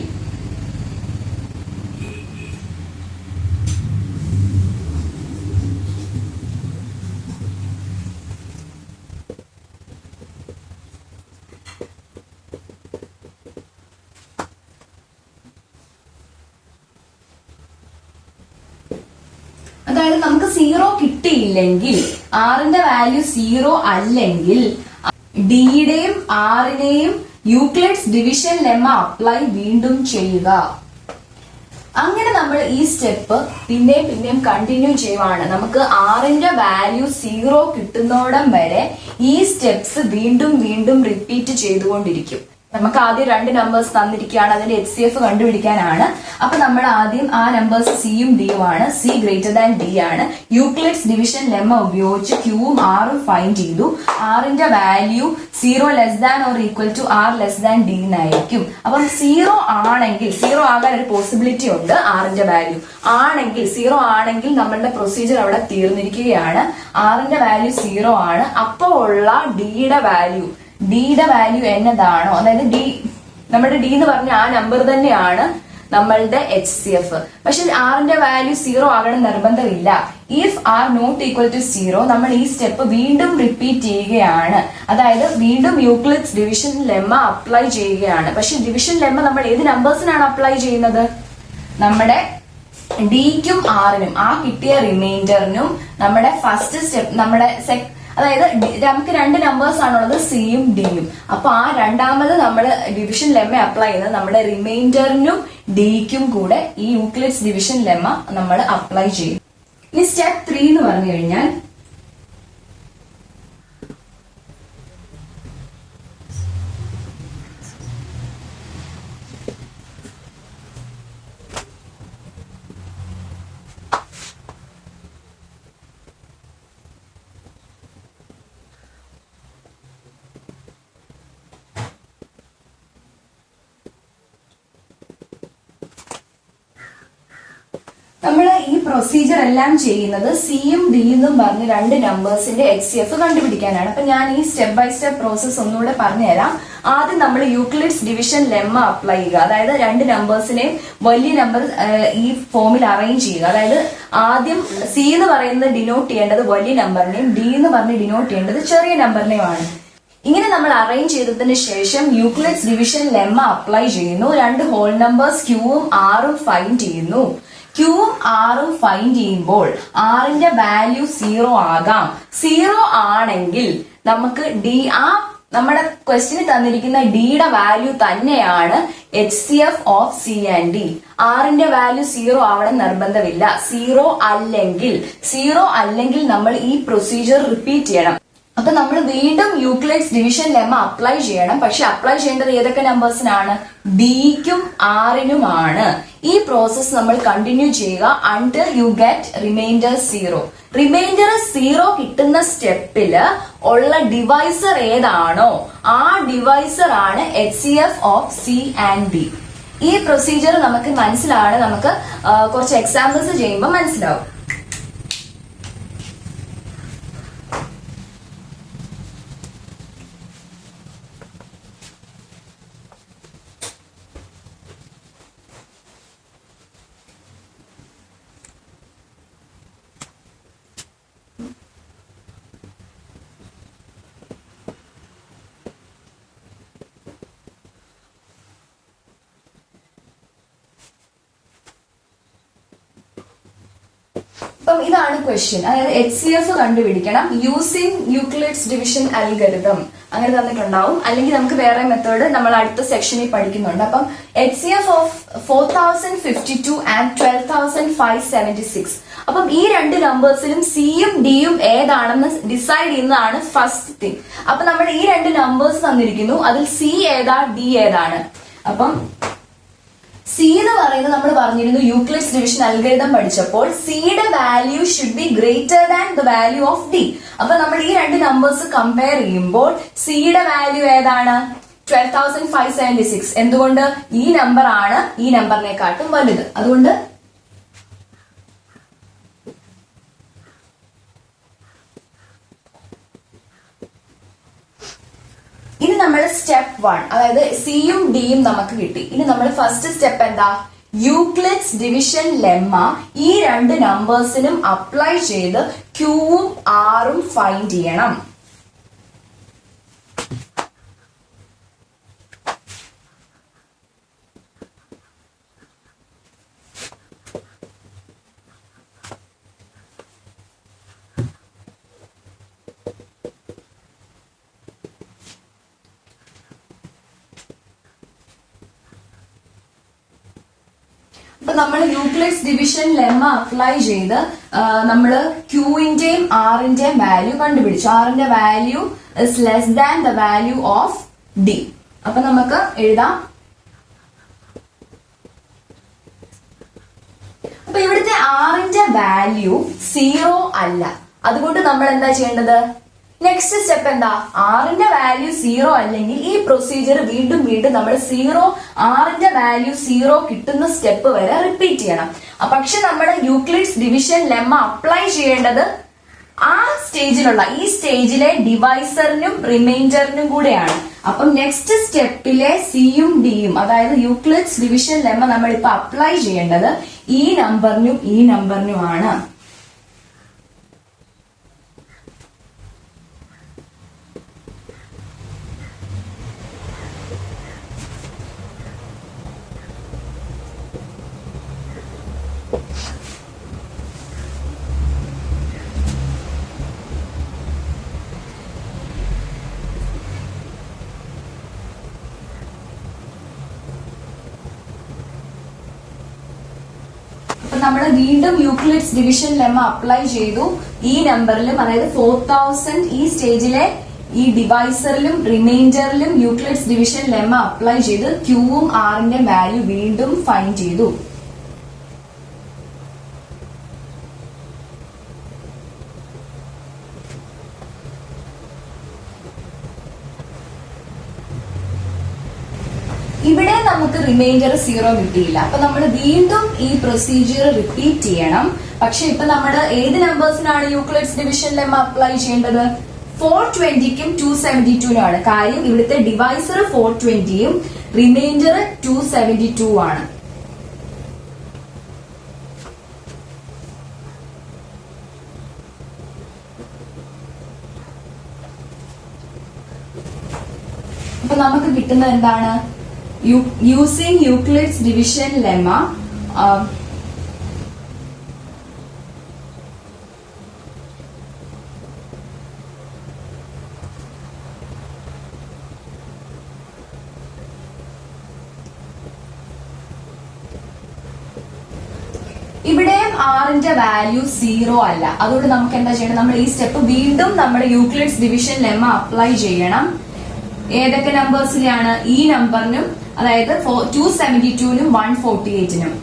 അതായത് നമുക്ക് 0 കിട്ടിയില്ലെങ്കിൽ, ആറിന്റെ വാല്യൂ 0 അല്ലെങ്കിൽ ഡിയുടെയും ആറിനെയും യൂക്ലിഡ്സ് ഡിവിഷൻ ലെമ്മ അപ്ലൈ വീണ്ടും ചെയ്യുക. അങ്ങനെ നമ്മൾ ഈ സ്റ്റെപ്പ് പിന്നെയും കണ്ടിന്യൂ ചെയ്യുവാണ്. നമുക്ക് ആറിന്റെ വാല്യൂ 0 കിട്ടുന്നോടം വരെ ഈ സ്റ്റെപ്സ് വീണ്ടും റിപ്പീറ്റ് ചെയ്തുകൊണ്ടിരിക്കും. നമുക്ക് ആദ്യം 2 നമ്പേഴ്സ് തന്നിരിക്കുകയാണ്, അതിന്റെ HCF കണ്ടുപിടിക്കാനാണ്. അപ്പൊ നമ്മൾ ആദ്യം ആ നമ്പേഴ്സ് സിയും ഡിയും ആണ്. സി ഗ്രേറ്റർ ദാൻ ഡി ആണ്. യൂക്ലിഡ്സ് ഡിവിഷൻ ലെമ്മ ഉപയോഗിച്ച് ക്യൂവും ആറും ഫൈൻഡ് ചെയ്തു. ആറിന്റെ value 0 less than or equal to R less than D എന്നായിരിക്കും. അപ്പം 0 ആണെങ്കിൽ, 0 ആകാൻ ഒരു പോസിബിലിറ്റി ഉണ്ട്. ആറിന്റെ വാല്യൂ ആണെങ്കിൽ, 0 ആണെങ്കിൽ നമ്മളുടെ പ്രൊസീജിയർ അവിടെ തീർന്നിരിക്കുകയാണ്. ആറിന്റെ വാല്യൂ 0 ആണ്. അപ്പോൾ ഉള്ള ഡിയുടെ വാല്യൂ എന്നതാണോ, അതായത് നമ്മുടെ ഡി എന്ന് പറഞ്ഞ ആ നമ്പർ തന്നെയാണ് നമ്മളുടെ HCF. പക്ഷെ ആറിന്റെ വാല്യൂ 0 ആകണം നിർബന്ധമില്ല. If R not equal to 0 നമ്മൾ ഈ സ്റ്റെപ്പ് വീണ്ടും റിപ്പീറ്റ് ചെയ്യുകയാണ്. അതായത് വീണ്ടും യൂക്ലിഡ്സ് ഡിവിഷൻ ലെമ്മ അപ്ലൈ ചെയ്യുകയാണ്. പക്ഷെ ഡിവിഷൻ ലെമ്മ നമ്മൾ ഏത് നമ്പേഴ്സിനാണ് അപ്ലൈ ചെയ്യുന്നത്? നമ്മുടെ ഡിക്കും ആറിനും, ആ കിട്ടിയ റിമൈൻഡറിനും നമ്മുടെ ഫസ്റ്റ് സ്റ്റെപ്പ്, അതായത് നമുക്ക് 2 നമ്പേഴ്സ് ആണുള്ളത്, സിയും ഡിയും. അപ്പൊ ആ രണ്ടാമത് നമ്മൾ ഡിവിഷൻ ലെമ്മ അപ്ലൈ ചെയ്യുന്നത് നമ്മുടെ റിമൈൻഡറിനും ഡിക്കും കൂടെ ഈ യൂക്ലിഡ്സ് ഡിവിഷൻ ലെമ്മ നമ്മൾ അപ്ലൈ ചെയ്യും. ഇനി സ്റ്റെപ്പ് 3 എന്ന് പറഞ്ഞു കഴിഞ്ഞാൽ നമ്മൾ ഈ പ്രൊസീജിയർ എല്ലാം ചെയ്യുന്നത് സിയും ഡിയും പറഞ്ഞ് 2 നമ്പേഴ്സിന്റെ HCF കണ്ടുപിടിക്കാനാണ്. അപ്പൊ ഞാൻ ഈ സ്റ്റെപ്പ് ബൈ സ്റ്റെപ്പ് പ്രോസസ് ഒന്നുകൂടെ പറഞ്ഞുതരാം. ആദ്യം നമ്മൾ യൂക്ലിഡ്സ് ഡിവിഷൻ ലെമ്മ അപ്ലൈ ചെയ്യുക. അതായത് 2 നമ്പേഴ്സിനെയും വലിയ നമ്പർ ഈ ഫോമിൽ അറേഞ്ച് ചെയ്യുക. അതായത് ആദ്യം സി എന്ന് പറയുന്നത് ഡിനോട്ട് ചെയ്യേണ്ടത് വലിയ നമ്പറിനെയും ഡി എന്ന് പറഞ്ഞ് ഡിനോട്ട് ചെയ്യേണ്ടത് ചെറിയ നമ്പറിനെയുമാണ്. ഇങ്ങനെ നമ്മൾ അറേഞ്ച് ചെയ്തതിന് ശേഷം യൂക്ലിഡ്സ് ഡിവിഷൻ ലെമ്മ അപ്ലൈ ചെയ്യുന്നു. 2 ഹോൾ നമ്പേഴ്സ് ക്യൂവും ആറും ഫൈൻഡ് ചെയ്യുന്നു. ക്യൂവും ആറും ഫൈൻഡ് ചെയ്യുമ്പോൾ ആറിന്റെ വാല്യൂ 0 ആകാം. 0 ആണെങ്കിൽ നമുക്ക് നമ്മുടെ ക്വസ്റ്റിന് തന്നിരിക്കുന്ന ഡിയുടെ വാല്യൂ തന്നെയാണ് HCF of C and D. ആറിന്റെ വാല്യൂ 0 ആവണം നിർബന്ധമില്ല. 0 അല്ലെങ്കിൽ നമ്മൾ ഈ പ്രൊസീജിയർ റിപ്പീറ്റ് ചെയ്യണം. അപ്പൊ നമ്മൾ വീണ്ടും യൂക്ലിഡ്സ് ഡിവിഷൻ ലെമ്മ അപ്ലൈ ചെയ്യണം. പക്ഷെ അപ്ലൈ ചെയ്യേണ്ടത് ഏതൊക്കെ നമ്പേഴ്സിനാണ്? ഡിക്കും ആറിനുമാണ്. ഈ പ്രോസസ് നമ്മൾ കണ്ടിന്യൂ ചെയ്യുക until you get reminder 0. Reminder 0 കിട്ടുന്ന സ്റ്റെപ്പില് ഉള്ള ഡിവൈസർ ഏതാണോ ആ ഡിവൈസർ ആണ് HCF of C and D. ഈ പ്രൊസീജിയർ നമുക്ക് മനസ്സിലാണ്. നമുക്ക് കുറച്ച് എക്സാമ്പിൾസ് ചെയ്യുമ്പോൾ മനസ്സിലാവും. അപ്പം ഇതാണ് ക്വസ്റ്റ്യൻ. അതായത് HCF കണ്ടുപിടിക്കണം യൂസിങ് യൂക്ലിഡ്സ് ഡിവിഷൻ അൽഗരിതം അങ്ങനെ തന്നിട്ടുണ്ടാവും. അല്ലെങ്കിൽ നമുക്ക് വേറെ മെത്തേഡ് നമ്മൾ അടുത്ത സെക്ഷനിൽ പഠിക്കുന്നുണ്ട്. അപ്പം HCF ഓഫ് 4052 ആൻഡ് 12576. അപ്പം ഈ രണ്ട് നമ്പേഴ്സിലും സിയും ഡിയും ഏതാണെന്ന് ഡിസൈഡ് ചെയ്യുന്നതാണ് ഫസ്റ്റ് തിങ്. അപ്പൊ നമ്മൾ ഈ രണ്ട് നമ്പേഴ്സ് തന്നിരിക്കുന്നു, അതിൽ സി ഏതാ ഡി ഏതാണ്. അപ്പം സി എന്ന് പറയുന്നത് നമ്മൾ പറഞ്ഞിരുന്നു യൂക്ലിഡ്സ് ഡിവിഷൻ അൽഗരിതം പഠിച്ചപ്പോൾ സിയുടെ value should be greater than the value of D. അപ്പൊ നമ്മൾ ഈ രണ്ട് നമ്പേഴ്സ് കമ്പയർ ചെയ്യുമ്പോൾ സിയുടെ വാല്യൂ ഏതാണ്? 12576. എന്തുകൊണ്ട്? ഈ നമ്പർ ആണ് ഈ നമ്പറിനെക്കാട്ടും വലുത്. അതുകൊണ്ട് ഇനി നമ്മൾ സ്റ്റെപ്പ് 1, അതായത് സിയും ഡിയും നമുക്ക് കിട്ടി. ഇനി നമ്മൾ ഫസ്റ്റ് സ്റ്റെപ്പ് എന്താ? യൂക്ലിഡ്സ് ഡിവിഷൻ ലെമ്മ ഈ രണ്ട് നമ്പേഴ്സിനും അപ്ലൈ ചെയ്ത് ക്യൂവും ആറും ഫൈൻഡ് ചെയ്യണം. അപ്പൊ നമ്മൾ യൂക്ലിഡ്സ് ഡിവിഷൻ ലെമ്മ അപ്ലൈ ചെയ്ത് നമ്മൾ ക്യൂവിന്റെയും ആറിന്റെയും വാല്യൂ കണ്ടുപിടിച്ചു. ആറിന്റെ value is less than the value of D. അപ്പൊ നമുക്ക് എഴുതാം. അപ്പൊ ഇവിടുത്തെ ആറിന്റെ വാല്യൂ 0 അല്ല. അതുകൊണ്ട് നമ്മൾ എന്താ ചെയ്യേണ്ടത്? നെക്സ്റ്റ് സ്റ്റെപ്പ് എന്താ? ആറിന്റെ വാല്യൂ 0 അല്ലെങ്കിൽ ഈ പ്രൊസീജിയർ വീണ്ടും നമ്മൾ 0, ആറിന്റെ വാല്യൂ 0 കിട്ടുന്ന സ്റ്റെപ്പ് വരെ റിപ്പീറ്റ് ചെയ്യണം. പക്ഷെ നമ്മുടെ യൂക്ലിഡ്സ് ഡിവിഷൻ ലെമ്മ അപ്ലൈ ചെയ്യേണ്ടത് ആ സ്റ്റേജിലുള്ള ഈ സ്റ്റേജിലെ ഡിവൈസറിനും റിമൈൻഡറിനും കൂടെയാണ്. അപ്പം നെക്സ്റ്റ് സ്റ്റെപ്പിലെ സിയും ഡിയും, അതായത് യൂക്ലിഡ്സ് ഡിവിഷൻ ലെമ്മ നമ്മൾ ഇപ്പൊ അപ്ലൈ ചെയ്യേണ്ടത് ഈ നമ്പറിനുമാണ്. നമ്മൾ വീണ്ടും യൂക്ലിഡ്സ് ഡിവിഷൻ ലെമ്മ അപ്ലൈ ചെയ്തു. ഈ നമ്പറിലും, അതായത് 4000 ഈ സ്റ്റേജിലെ ഈ ഡിവൈസറിലും റിമൈൻഡറിലും യൂക്ലിഡ്സ് ഡിവിഷൻ ലെമ്മ അപ്ലൈ ചെയ്ത് ക്യൂവും ആറിന്റെ വാല്യൂ വീണ്ടും ഫൈൻഡ് ചെയ്തു. ഇവിടെ നമുക്ക് റിമൈൻഡർ 0 കിട്ടിയില്ല. അപ്പൊ നമ്മൾ വീണ്ടും ഈ പ്രൊസീജിയർ റിപ്പീറ്റ് ചെയ്യണം. പക്ഷെ ഇപ്പൊ നമ്മൾ ഏത് നമ്പേഴ്സിനാണ് യൂക്ലിഡ്സ് ഡിവിഷൻ ലെമ്മ അപ്ലൈ ചെയ്യേണ്ടത്? 420ക്കും 272-നുമാണ്. കാര്യം ഇവിടുത്തെ ഡിവൈസർ 420യും റിമൈൻഡർ 272 ആണ്. അപ്പൊ നമുക്ക് കിട്ടുന്നത് എന്താണ്? Using Euclid's division lemma, ഇവിടെയും ആറിന്റെ വാല്യൂ 0 അല്ല. അതുകൊണ്ട് നമുക്ക് എന്താ ചെയ്യണം? നമ്മൾ ഈ സ്റ്റെപ്പ് വീണ്ടും നമ്മുടെ യൂക്ലിഡ്സ് ഡിവിഷൻ ലെമ്മ അപ്ലൈ ചെയ്യണം. ഏതൊക്കെ നമ്പേഴ്സിലാണ്? ഈ നമ്പറിനും, അതായത് 272-നും 148-നും.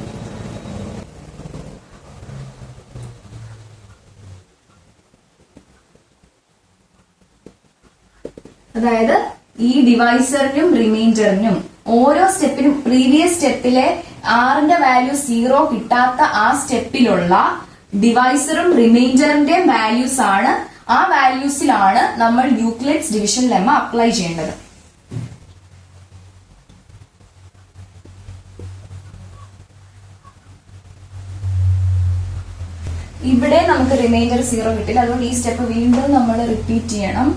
അതായത് ഈ ഡിവൈസറിനും റിമൈൻഡറിനും ഓരോ സ്റ്റെപ്പിനും പ്രീവിയസ് സ്റ്റെപ്പിലെ ആറിന്റെ വാല്യൂ 0 കിട്ടാത്ത ആ സ്റ്റെപ്പിലുള്ള ഡിവൈസറും റിമൈൻഡറിന്റെ വാല്യൂസ് ആണ്. ആ വാല്യൂസിലാണ് നമ്മൾ യൂക്ലിഡ്സ് ഡിവിഷൻ ലെമ്മ അപ്ലൈ ചെയ്യേണ്ടത്. ഇവിടെ നമുക്ക് റിമൈൻഡർ 0 കിട്ടില്ല. അതുകൊണ്ട് ഈ സ്റ്റെപ്പ് വീണ്ടും നമ്മൾ റിപ്പീറ്റ് ചെയ്യണം.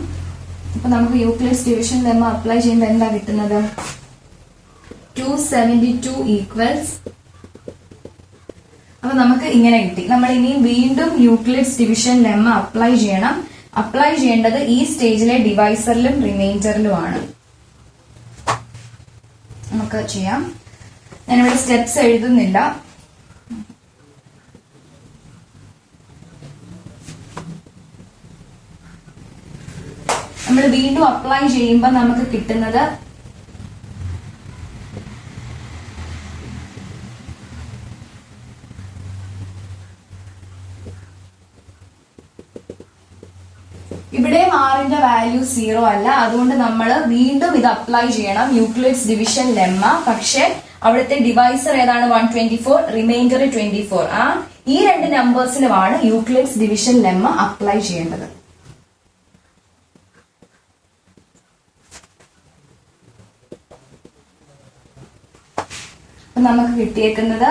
അപ്പൊ നമുക്ക് യൂക്ലിഡ്സ് ഡിവിഷൻ ലെമ്മ അപ്ലൈ ചെയ്യുമ്പോൾ എന്താ കിട്ടുന്നത്? 272 ഈക്വൽസ്, അപ്പൊ നമുക്ക് ഇങ്ങനെ കിട്ടി. നമ്മൾ ഇനി വീണ്ടും യൂക്ലിഡ്സ് ഡിവിഷൻ ലെമ്മ അപ്ലൈ ചെയ്യണം. അപ്ലൈ ചെയ്യേണ്ടത് ഈ സ്റ്റേജിലെ ഡിവൈസറിലും റിമൈൻഡറിലുമാണ്. നമുക്ക് ചെയ്യാം. ഞാനിവിടെ സ്റ്റെപ്സ് എഴുതുന്നില്ല. നമ്മൾ വീണ്ടും അപ്ലൈ ചെയ്യുമ്പോൾ നമുക്ക് കിട്ടുന്നത് ഇവിടെയും ആറിന്റെ വാല്യൂ 0 അല്ല. അതുകൊണ്ട് നമ്മൾ വീണ്ടും ഇത് അപ്ലൈ ചെയ്യണം, യൂക്ലിഡ്സ് ഡിവിഷൻ ലെമ്മ. പക്ഷെ അവിടുത്തെ ഡിവൈസർ ഏതാണ്? 124, റിമൈൻഡർ 24. ഈ രണ്ട് നമ്പേഴ്സിലുമാണ് യൂക്ലിഡ്സ് ഡിവിഷൻ ലെമ്മ അപ്ലൈ ചെയ്യേണ്ടത്. നമുക്ക് കിട്ടിയേക്കുന്നത്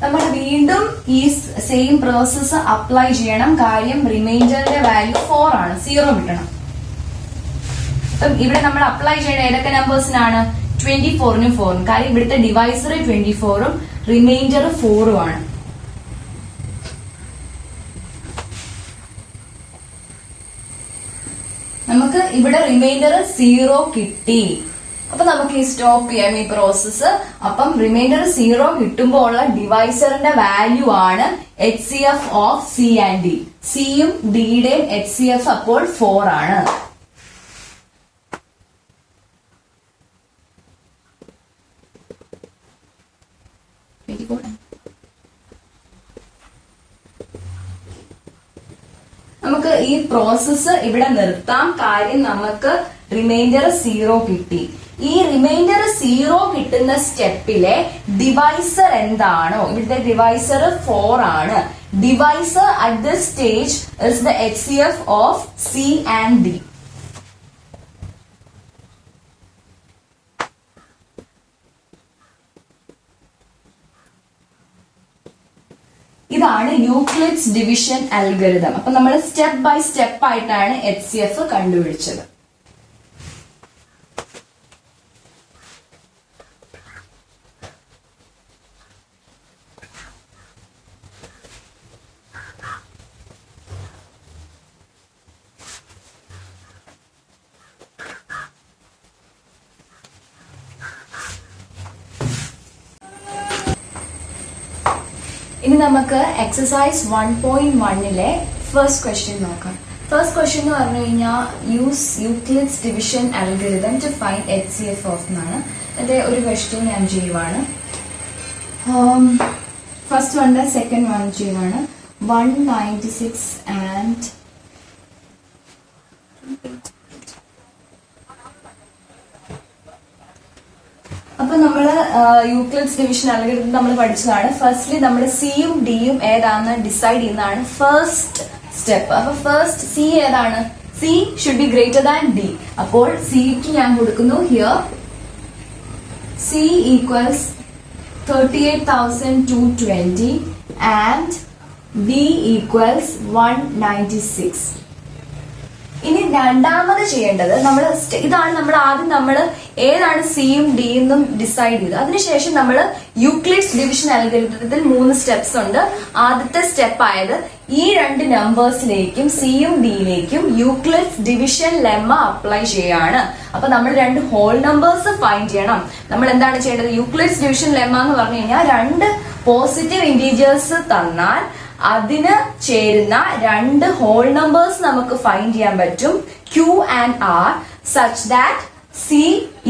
നമ്മൾ വീണ്ടും ഈ സെയിം പ്രോസസ് അപ്ലൈ ചെയ്യണം. കാര്യം റിമൈൻഡറിന്റെ വാല്യൂ 4 ആണ്, 0 കിട്ടണം. അപ്പം ഇവിടെ നമ്മൾ അപ്ലൈ ചെയ്യേണ്ട ഏതൊക്കെ നമ്പേഴ്സിനാണ്? 24നും 4നും. കാര്യം ഇവിടുത്തെ ഡിവൈസർ 24ഉം റിമൈൻഡർ 4ഉം ആണ്. നമുക്ക് ഇവിടെ റിമൈൻഡർ 0 കിട്ടി. അപ്പൊ നമുക്ക് ഈ സ്റ്റോപ്പ് ചെയ്യാം ഈ പ്രോസസ്സ്. അപ്പം റിമൈൻഡർ 0 കിട്ടുമ്പോൾ ഉള്ള ഡിവൈസറിന്റെ വാല്യൂ ആണ് HCF of C and D. സിയും ഡിയുടെയും HCF അപ്പോൾ 4 ആണ്. നമുക്ക് ഈ പ്രോസസ്സ് ഇവിടെ നിർത്താം. കാര്യം നമുക്ക് റിമൈൻഡർ 0 കിട്ടി. ഈ റിമൈൻഡർ 0 കിട്ടുന്ന സ്റ്റെപ്പിലെ ഡിവൈസർ എന്താണോ, ഇവിടുത്തെ ഡിവൈസർ 4 ആണ്. Divisor at the stage is the HCF of C and D. ഇതാണ് യൂക്ലിഡ്സ് ഡിവിഷൻ അൽഗോരിതം. അപ്പൊ നമ്മൾ സ്റ്റെപ്പ് ബൈ സ്റ്റെപ്പ് ആയിട്ടാണ് HCF കണ്ടുപിടിച്ചത്. ഇനി നമുക്ക് എക്സസൈസ് 1.1ലെ ഫസ്റ്റ് ക്വസ്റ്റ്യൻ നോക്കാം. ഫസ്റ്റ് ക്വസ്റ്റ്യൻ എന്ന് പറഞ്ഞു കഴിഞ്ഞാൽ use Euclid's division algorithm to find HCF of എന്നാണ്. അതിന്റെ ഒരു ക്വസ്റ്റ്യൻ ഞാൻ ചെയ്യുവാണ്. ഫസ്റ്റ് വണ്ടെ സെക്കൻഡ് വൺ ചെയ്യുവാണ്. 196 ആൻഡ് അപ്പൊ നമ്മള് യൂക്ലിഡ്സ് ഡിവിഷൻ അൽഗോരിതം നമ്മൾ പഠിച്ചതാണ്. ഫസ്റ്റ്ലി നമ്മൾ സിയും ഡിയും ഏതാണെന്ന് ഡിസൈഡ് ചെയ്യുന്നതാണ് ഫസ്റ്റ് സ്റ്റെപ്പ്. അപ്പൊ ഫസ്റ്റ് സി ഏതാണ്? C should be greater than D. അപ്പോൾ സിക്ക് ഞാൻ കൊടുക്കുന്നു here C equals 38,220 and D equals 196. ഇനി രണ്ടാമത് ചെയ്യേണ്ടത് ഇതാണ് നമ്മൾ ആദ്യം ഏതാണ് സിയും ഡിയും ഡിസൈഡ് ചെയ്തത്. അതിനുശേഷം നമ്മൾ യൂക്ലിഡ്സ് ഡിവിഷൻ അൽഗോരിതത്തിൽ 3 സ്റ്റെപ്സ് ഉണ്ട്. ആദ്യത്തെ സ്റ്റെപ്പ് ആയത് ഈ രണ്ട് നമ്പേഴ്സിലേക്കും സിയും ഡിയിലേക്കും യൂക്ലിഡ്സ് ഡിവിഷൻ ലെമ്മ അപ്ലൈ ചെയ്യാണ്. അപ്പൊ നമ്മൾ രണ്ട് ഹോൾ നമ്പേഴ്സ് ഫൈൻഡ് ചെയ്യണം. നമ്മൾ എന്താണ് ചെയ്യേണ്ടത്? യൂക്ലിഡ്സ് ഡിവിഷൻ ലെമ്മ എന്ന് പറഞ്ഞു കഴിഞ്ഞാൽ രണ്ട് പോസിറ്റീവ് ഇന്റീജേഴ്സ് തന്നാൽ അതിന് ചേരുന്ന രണ്ട് ഹോൾ നമ്പേഴ്സ് നമുക്ക് ഫൈൻഡ് ചെയ്യാൻ പറ്റും, Q and R, such that C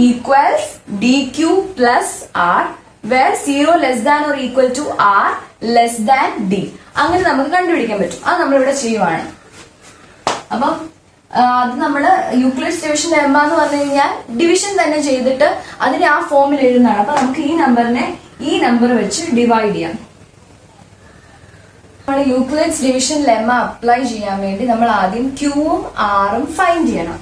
equals DQ plus R, where 0 less than or equal to R less than D. അങ്ങനെ നമുക്ക് കണ്ടുപിടിക്കാൻ പറ്റും. അത് നമ്മളിവിടെ ചെയ്യുവാണ്. അപ്പം അത് നമ്മള് യൂക്ലിഡ്സ് ഡിവിഷൻ ലെമ്മ എന്ന് പറഞ്ഞു കഴിഞ്ഞാൽ ഡിവിഷൻ തന്നെ ചെയ്തിട്ട് അതിനെ ആ ഫോമിൽ എഴുതുന്നതാണ്. അപ്പൊ നമുക്ക് ഈ നമ്പറിനെ ഈ നമ്പർ വെച്ച് ഡിവൈഡ് ചെയ്യാം. നമ്മൾ യൂക്ലിഡ്സ് ഡിവിഷൻ ലെമ്മ അപ്ലൈ ചെയ്യാൻ വേണ്ടി നമ്മൾ ആദ്യം ക്യൂവും ആറും ഫൈൻഡ് ചെയ്യണം.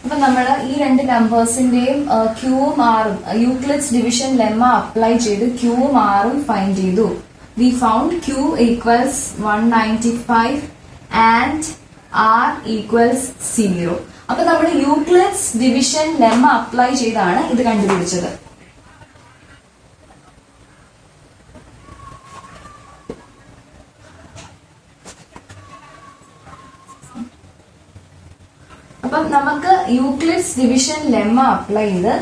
അപ്പൊ നമ്മൾ ഈ രണ്ട് നമ്പേഴ്സിന്റെയും ക്യൂവും ആറും യൂക്ലിഡ്സ് ഡിവിഷൻ ലെമ്മ അപ്ലൈ ചെയ്ത് ക്യൂവും ആറും ഫൈൻഡ് ചെയ്തു. We found q equals 195 and r equals 0. അപ്പൊ നമ്മൾ യൂക്ലിഡ്സ് ഡിവിഷൻ ലെമ്മ അപ്ലൈ ചെയ്താണ് ഇത് കണ്ടുപിടിച്ചത്. അപ്പം നമുക്ക് യൂക്ലിഡ്സ് ഡിവിഷൻ ലെമ്മ അപ്ലൈ ചെയ്ത്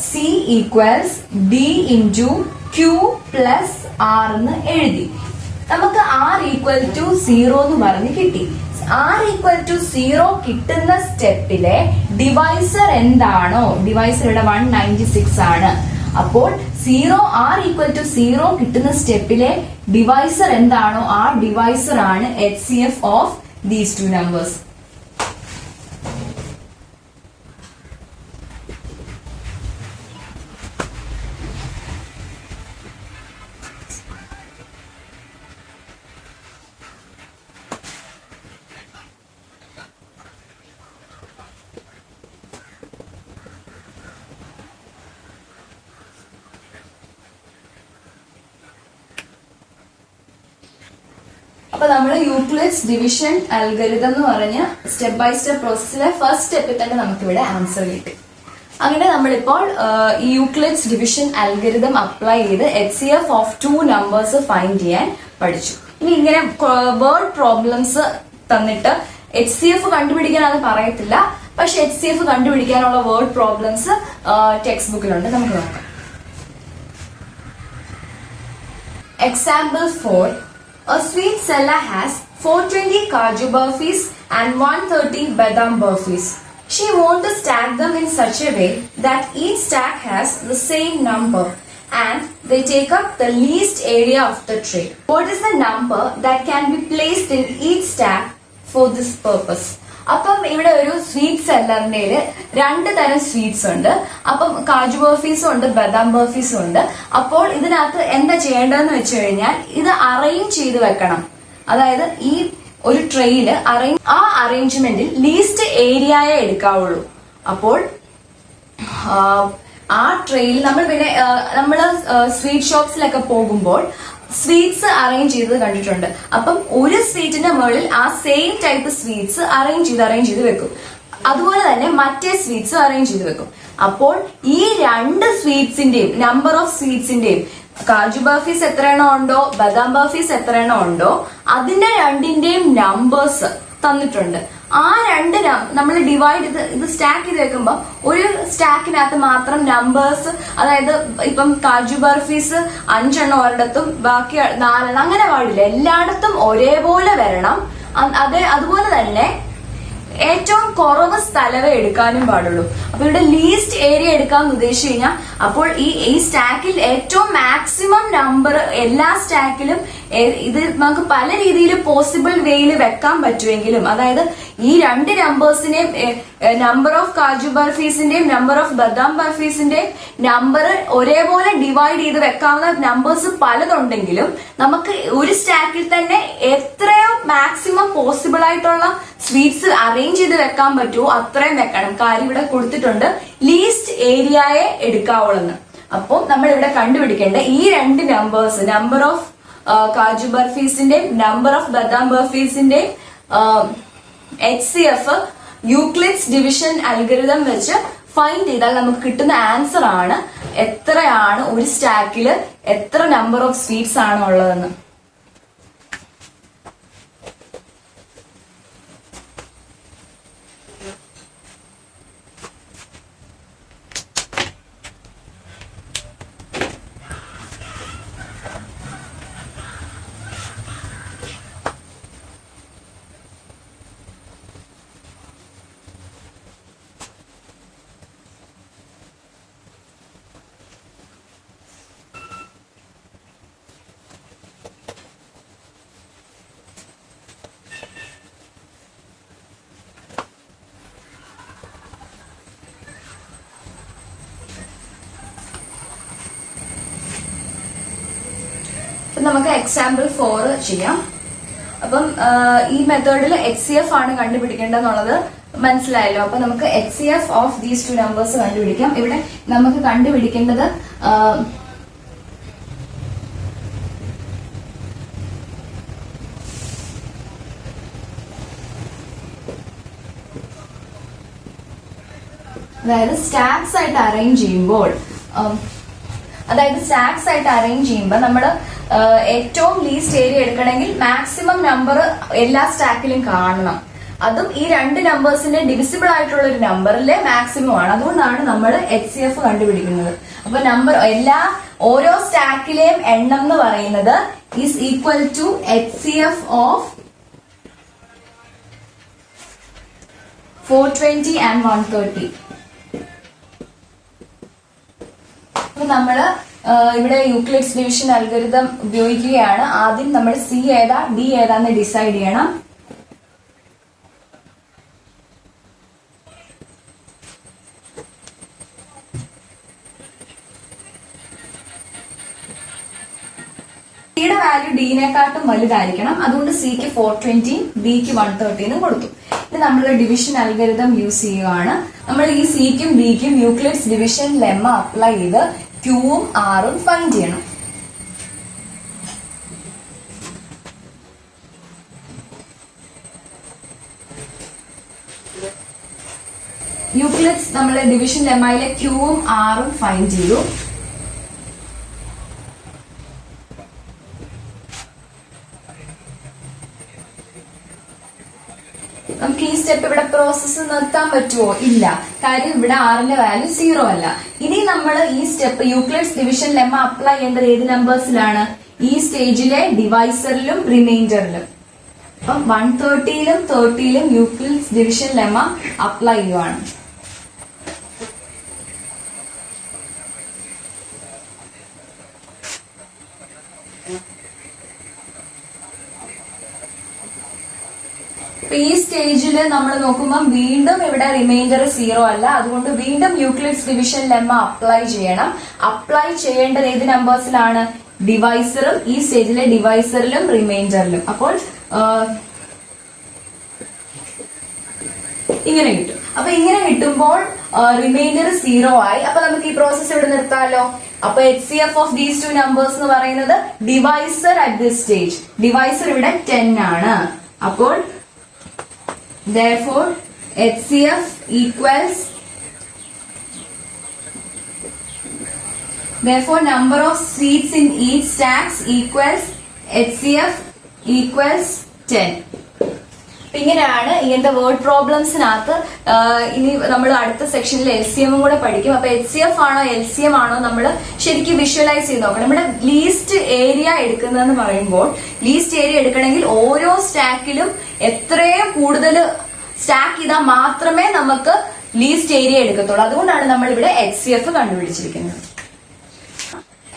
c equals d into q plus r എന്ന് എഴുതി. നമുക്ക് ആർ ഈക്വൽ ടു 0 എന്ന് പറഞ്ഞ് കിട്ടി. ആർ ഈക്വൽ ടു 0 കിട്ടുന്ന സ്റ്റെപ്പിലെ ഡിവൈസർ എന്താണോ, ഡിവൈസർ ഇവിടെ 196 ആണ്. അപ്പോൾ ആർ ഈക്വൽ ടു 0 കിട്ടുന്ന സ്റ്റെപ്പിലെ ഡിവൈസർ എന്താണോ ആ ഡിവൈസർ ആണ് HCF of these two numbers. അപ്പൊ നമ്മൾ യൂക്ലിഡ്സ് ഡിവിഷൻ അൽഗരിതം എന്ന് പറഞ്ഞ സ്റ്റെപ്പ് ബൈ സ്റ്റെപ്പ് പ്രോസസ്സിലെ ഫസ്റ്റ് സ്റ്റെപ്പിൽ തന്നെ നമുക്ക് ഇവിടെ ആൻസർ കിട്ടി. അങ്ങനെ നമ്മളിപ്പോൾ ഈ യൂക്ലിഡ്സ് ഡിവിഷൻ അൽഗരിതം അപ്ലൈ ചെയ്ത് HCF ഓഫ് 2 നമ്പേഴ്സ് ഫൈൻഡ് ചെയ്യാൻ പഠിച്ചു. ഇനി ഇങ്ങനെ വേർഡ് പ്രോബ്ലംസ് തന്നിട്ട് HCF കണ്ടുപിടിക്കാൻ അത് പറയത്തില്ല, പക്ഷെ HCF കണ്ടുപിടിക്കാനുള്ള വേർഡ് പ്രോബ്ലംസ് ടെക്സ്റ്റ് ബുക്കിലുണ്ട്. നമുക്ക് നോക്കാം. Example 4. A sweet seller has 420 Kaju burfis and 130 Badam burfis. She wants to stack them in such a way that each stack has the same number and they take up the least area of the tray. What is the number that can be placed in each stack for this purpose? അപ്പം ഇവിടെ ഒരു sweet സെല്ലറിന്റെ 2 തരം sweets ഉണ്ട്. അപ്പം കാജു ബർഫീസും ഉണ്ട്, ബദാം ബർഫീസും ഉണ്ട്. അപ്പോൾ ഇതിനകത്ത് എന്താ ചെയ്യേണ്ടതെന്ന് വെച്ച് കഴിഞ്ഞാൽ ഇത് അറേഞ്ച് ചെയ്ത് വെക്കണം. അതായത് ഈ ഒരു ട്രെയില് ആ അറേഞ്ച്മെന്റിൽ ലീസ്റ്റ് ഏരിയയെ എടുക്കാവുള്ളൂ. അപ്പോൾ ആ ട്രെയിൽ നമ്മൾ സ്വീറ്റ് ഷോപ്സിലൊക്കെ പോകുമ്പോൾ സ്വീറ്റ്സ് അറേഞ്ച് ചെയ്ത് കണ്ടിട്ടുണ്ട്. അപ്പം ഒരു സ്വീറ്റിന്റെ മുകളിൽ ആ സെയിം ടൈപ്പ് സ്വീറ്റ്സ് അറേഞ്ച് ചെയ്ത് വെക്കും. അതുപോലെ തന്നെ മറ്റേ സ്വീറ്റ്സ് അറേഞ്ച് ചെയ്ത് വെക്കും. അപ്പോൾ ഈ 2 സ്വീറ്റ്സിന്റെയും നമ്പർ ഓഫ് സ്വീറ്റ്സിന്റെയും കാജു ബർഫീസ് എത്ര എണ്ണം ഉണ്ടോ, ബദാം ബർഫീസ് എത്ര എണ്ണം ഉണ്ടോ അതിന്റെ 2ന്റെയും നമ്പേഴ്സ് തന്നിട്ടുണ്ട്. ആ 2 നമ്മൾ ഡിവൈഡ് ഇത് സ്റ്റാക്ക് ചെയ്ത് വെക്കുമ്പോൾ ഒരു സ്റ്റാക്കിനകത്ത് മാത്രം നമ്പേഴ്സ്, അതായത് ഇപ്പം കാജു ബർഫീസ് 5 എണ്ണം ഒരിടത്തും ബാക്കി 4 എണ്ണം അങ്ങനെ പാടില്ല. എല്ലായിടത്തും ഒരേപോലെ വരണം. അതുപോലെ തന്നെ ഏറ്റവും കുറവ് സ്ഥലമേ എടുക്കാനും പാടുള്ളൂ. അപ്പൊ ഇവിടെ ലീസ്റ്റ് ഏരിയ എടുക്കാന്ന് ഉദ്ദേശിച്ചു കഴിഞ്ഞാൽ അപ്പോൾ ഈ സ്റ്റാക്കിൽ ഏറ്റവും മാക്സിമം നമ്പർ എല്ലാ സ്റ്റാക്കിലും ഇത് നമുക്ക് പല രീതിയിൽ പോസിബിൾ വേയിൽ വെക്കാൻ പറ്റുമെങ്കിലും, അതായത് ഈ 2 നമ്പേഴ്സിനെയും നമ്പർ ഓഫ് കാജു ബർഫീസിന്റെയും നമ്പർ ഓഫ് ബദാം ബർഫീസിന്റെയും നമ്പർ ഒരേപോലെ ഡിവൈഡ് ചെയ്ത് വെക്കാവുന്ന നമ്പേഴ്സ് പലതുണ്ടെങ്കിലും നമുക്ക് ഒരു സ്റ്റാക്കിൽ തന്നെ എത്രയോ മാക്സിമം പോസിബിൾ ആയിട്ടുള്ള സ്വീറ്റ്സ് അറേഞ്ച് ചെയ്ത് വെക്കാൻ പറ്റുമോ അത്രയും വെക്കണം. കാര്യം ഇവിടെ കൊടുത്തിട്ടുണ്ട് ലീസ്റ്റ് ഏരിയയെ എടുക്കാവുള്ളെന്ന്. അപ്പോൾ നമ്മൾ ഇവിടെ കണ്ടുപിടിക്കേണ്ട ഈ 2 നമ്പേഴ്സ്, നമ്പർ ഓഫ് കാജു ബർഫീസിന്റെയും നമ്പർ ഓഫ് ബദാം ബർഫീസിന്റെയും HCF യൂക്ലിഡ്സ് ഡിവിഷൻ അൽഗരിതം വെച്ച് ഫൈൻഡ് ചെയ്താൽ നമുക്ക് കിട്ടുന്ന ആൻസർ ആണ് എത്രയാണ് ഒരു സ്റ്റാക്കില് എത്ര നമ്പർ ഓഫ് സ്വീറ്റ്സ് ആണ് ഉള്ളതെന്ന്. നമുക്ക് എക്സാമ്പിൾ 4 ചെയ്യാം. അപ്പം ഈ മെത്തേഡിൽ HCF ആണ് കണ്ടുപിടിക്കേണ്ടതെന്നുള്ളത് മനസ്സിലായല്ലോ. അപ്പൊ നമുക്ക് HCF of these two numbers കണ്ടുപിടിക്കാം. ഇവിടെ നമുക്ക് കണ്ടുപിടിക്കേണ്ടത് അതായത് സ്റ്റാക്സ് ആയിട്ട് അറേഞ്ച് ചെയ്യുമ്പോൾ നമ്മൾ ഏറ്റവും ലീസ്റ്റ് ഏരിയ എടുക്കണമെങ്കിൽ മാക്സിമം നമ്പർ എല്ലാ സ്റ്റാക്കിലും കാണണം. അതും ഈ രണ്ട് നമ്പേഴ്സിന്റെ ഡിവിസിബിൾ ആയിട്ടുള്ള ഒരു നമ്പറിലെ മാക്സിമം ആണ്. അതുകൊണ്ടാണ് നമ്മൾ HCF കണ്ടുപിടിക്കുന്നത്. അപ്പൊ ഓരോ സ്റ്റാക്കിലെയും എണ്ണം എന്ന് പറയുന്നത് is equal to HCF of 420 and 130. അപ്പൊ നമ്മള് ഇവിടെ യൂക്ലിഡ്സ് ഡിവിഷൻ അൽഗോരിതം ഉപയോഗിക്കുകയാണ്. ആദ്യം നമ്മൾ C ഏതാ D ഏതാന്ന് ഡിസൈഡ് ചെയ്യണം. സിയുടെ വാല്യൂ ഡിനെക്കാട്ടും വലുതായിരിക്കണം. അതുകൊണ്ട് സിക്ക് 420 ഡിക്ക് 130 കൊടുത്തു. ഇത് നമ്മൾ ഡിവിഷൻ അൽഗോരിതം യൂസ് ചെയ്യുകയാണ്. നമ്മൾ ഈ സിക്കും ഡിക്കും യൂക്ലിഡ്സ് ഡിവിഷൻ ലെമ്മ അപ്ലൈ ചെയ്ത് ക്യൂവും ആറും ഫൈൻഡ് ചെയ്യണം. യൂക്ലിഡ്സ് നമ്മൾ ഡിവിഷൻ ലെമ്മയിലെ ക്യൂവും ആറും ഫൈൻഡ് ചെയ്തു. നമുക്ക് ഈ സ്റ്റെപ്പ് ഇവിടെ പ്രോസസ്സ് നിർത്താൻ പറ്റുമോ? ഇല്ല. കാര്യം ഇവിടെ ആറിന്റെ വാല്യൂ 0 അല്ല. ഇനി നമ്മൾ ഈ step Euclid's division lemma apply ചെയ്യേണ്ടത് ഏത് നമ്പേഴ്സിലാണ്? ഈ സ്റ്റേജിലെ ഡിവൈസറിലും റിമൈൻഡറിലും. അപ്പം 130ലും 30ലും യൂക്ലിഡ്സ് ഡിവിഷൻ ലെമ്മ അപ്ലൈ ചെയ്യുവാണ്. ഈ സ്റ്റേജിൽ നമ്മൾ നോക്കുമ്പോൾ വീണ്ടും ഇവിടെ റിമൈൻഡർ 0 അല്ല. അതുകൊണ്ട് വീണ്ടും യൂക്ലിഡ്സ് ഡിവിഷൻ ലെമ്മ അപ്ലൈ ചെയ്യണം. അപ്ലൈ ചെയ്യേണ്ടത് ഏത് നമ്പേഴ്സിലാണ്? ഡിവൈസറും ഈ സ്റ്റേജിലെ ഡിവൈസറിലും റിമൈൻഡറിലും. അപ്പോൾ ഇങ്ങനെ കിട്ടും. അപ്പൊ ഇങ്ങനെ കിട്ടുമ്പോൾ റിമൈൻഡർ 0 ആയി. അപ്പൊ നമുക്ക് ഈ പ്രോസസ് ഇവിടെ നിർത്താമല്ലോ. അപ്പൊ HCF of these two numbers എന്ന് പറയുന്നത് divisor at this stage. Divisor ഇവിടെ 10 ആണ്. അപ്പോൾ therefore HCF equals number of seats in each stacks equals HCF equals 10. ഇങ്ങനെയാണ് ഇങ്ങനത്തെ വേർഡ് പ്രോബ്ലംസിനകത്ത്. ഇനി നമ്മൾ അടുത്ത സെക്ഷനിൽ LCM കൂടെ പഠിക്കും. അപ്പൊ HCF ആണോ LCM ആണോ നമ്മൾ ശരിക്കും വിഷ്വലൈസ് ചെയ്ത് നോക്കണം. നമ്മുടെ ലീസ്റ്റ് ഏരിയ എടുക്കുന്നതെന്ന് പറയുമ്പോൾ ലീസ്റ്റ് ഏരിയ എടുക്കണമെങ്കിൽ ഓരോ സ്റ്റാക്കിലും എത്രയും കൂടുതൽ സ്റ്റാക്ക് ചെയ്താൽ മാത്രമേ നമുക്ക് ലീസ്റ്റ് ഏരിയ എടുക്കത്തുള്ളൂ. അതുകൊണ്ടാണ് നമ്മൾ ഇവിടെ HCF കണ്ടുപിടിച്ചിരിക്കുന്നത്.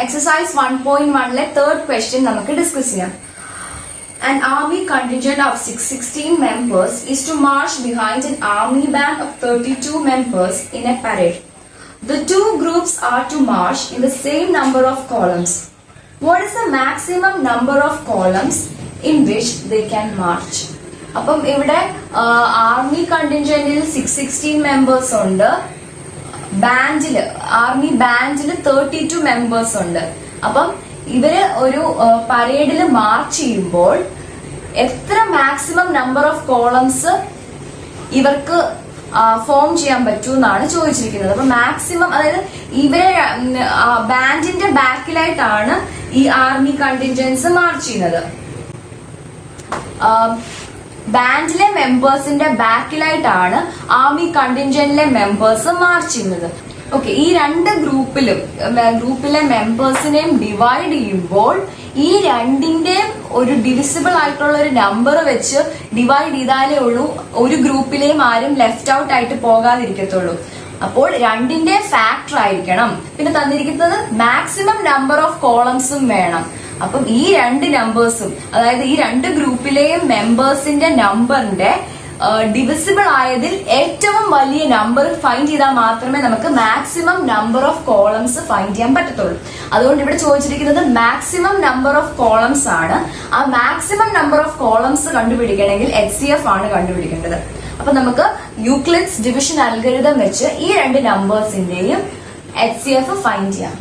എക്സസൈസ് 1.1ലെ തേർഡ് ക്വസ്റ്റ്യൻ നമുക്ക് ഡിസ്കസ് ചെയ്യാം. An army contingent of 616 members is to march behind an army band of 32 members in a parade. The two groups are to march in the same number of columns. What is the maximum number of columns in which they can march? അപ്പം ഇവിടെ army കണ്ടിൻജന്റിൽ 616 members ഉണ്ട്. Army ബാൻഡിൽ 32 members ഉണ്ട്. അപ്പം ഇവര് ഒരു പരേഡിൽ March ചെയ്യുമ്പോൾ എത്ര മാക്സിമം നമ്പർ ഓഫ് കോളംസ് ഇവർക്ക് ഫോം ചെയ്യാൻ പറ്റൂന്നാണ് ചോദിച്ചിരിക്കുന്നത്. അപ്പൊ മാക്സിമം, അതായത് ഇവരെ ബാൻഡിന്റെ ബാക്കിലായിട്ടാണ് ഈ ആർമി കണ്ടിൻജൻസ് മാർച്ച് ചെയ്യുന്നത്. ബാൻഡിലെ മെമ്പേഴ്സിന്റെ ബാക്കിലായിട്ടാണ് ആർമി കണ്ടിൻജന്റിലെ മെമ്പേഴ്സ് മാർച്ച് ചെയ്യുന്നത്. ഓക്കെ, ഈ രണ്ട് ഗ്രൂപ്പിലെ മെമ്പേഴ്സിനെയും ഡിവൈഡ് ചെയ്യുമ്പോൾ ഈ രണ്ടിന്റെയും ഒരു ഡിവിസിബിൾ ആയിട്ടുള്ള ഒരു നമ്പർ വെച്ച് ഡിവൈഡ് ചെയ്താലേ ഉള്ളൂ ഒരു ഗ്രൂപ്പിലെയും ആരും ലെഫ്റ്റ് ഔട്ട് ആയിട്ട് പോകാതിരിക്കത്തുള്ളൂ. അപ്പോൾ രണ്ടിന്റെ ഫാക്ടർ ആയിരിക്കണം. പിന്നെ തന്നിരിക്കുന്നത് മാക്സിമം നമ്പർ ഓഫ് കോളംസും വേണം. അപ്പം ഈ രണ്ട് നമ്പേഴ്സും, അതായത് ഈ രണ്ട് ഗ്രൂപ്പിലെയും മെമ്പേഴ്സിന്റെ നമ്പറിന്റെ ഡിവിസിബിൾ ആയതിൽ ഏറ്റവും വലിയ നമ്പർ ഫൈൻഡ് ചെയ്താൽ മാത്രമേ നമുക്ക് maximum number of columns find ചെയ്യാൻ പറ്റത്തുള്ളൂ. അതുകൊണ്ട് ഇവിടെ ചോദിച്ചിരിക്കുന്നത് മാക്സിമം നമ്പർ ഓഫ് കോളംസ് ആണ്. ആ മാക്സിമം നമ്പർ ഓഫ് കോളംസ് കണ്ടുപിടിക്കണമെങ്കിൽ HCF ആണ് കണ്ടുപിടിക്കേണ്ടത്. അപ്പൊ നമുക്ക് യൂക്ലിഡ്സ് ഡിവിഷൻ അൽഗോരിതം വെച്ച് ഈ രണ്ട് നമ്പേഴ്സിന്റെയും HCF ഫൈൻഡ് ചെയ്യാം.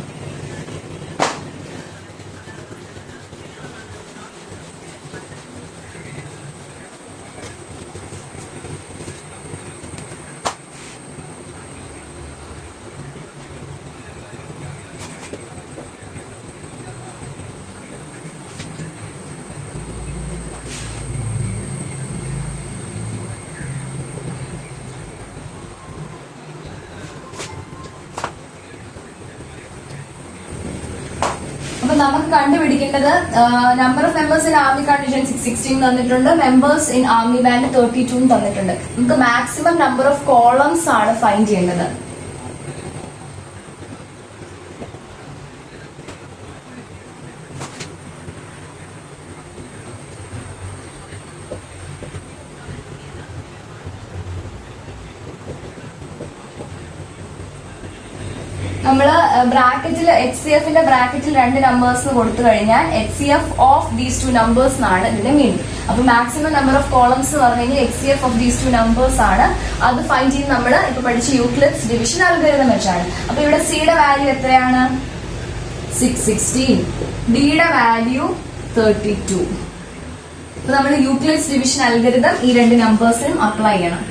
അപ്പൊ നമുക്ക് കണ്ടുപിടിക്കേണ്ടത് number of members in army condition 616 തന്നിട്ടുണ്ട്, മെമ്പേഴ്സ് ഇൻ ആർമി ബാൻഡ് 32 തന്നിട്ടുണ്ട്. നമുക്ക് മാക്സിമം നമ്പർ ഓഫ് കോളംസ് ആണ് ഫൈൻഡ് ചെയ്യേണ്ടത്. നമ്മൾ ബ്രാക്കറ്റിൽ HCFന്റെ ബ്രാക്കറ്റിൽ രണ്ട് നമ്പേഴ്സ് കൊടുത്തു കഴിഞ്ഞാൽ HCF of these two numbers എന്നാണ് ഇതിന്റെ മീനിങ്. അപ്പൊ മാക്സിമം നമ്പർ ഓഫ് കോളംസ് എന്ന് പറഞ്ഞു കഴിഞ്ഞാൽ HCF of these two numbers ആണ്. അത് ഫൈൻഡ് ചെയ്ത് നമ്മൾ ഇപ്പൊ പഠിച്ച യൂക്ലിഡ്സ് ഡിവിഷൻ അൽഗോരിതം വെച്ചാണ്. അപ്പൊ ഇവിടെ സിയുടെ വാല്യൂ എത്രയാണ്? 616. ഡിയുടെ വാല്യൂ 32. അപ്പൊ നമ്മൾ യൂക്ലിഡ്സ് ഡിവിഷൻ അൽഗോരിതം ഈ രണ്ട് നമ്പേഴ്സിനും അപ്ലൈ ചെയ്യണം.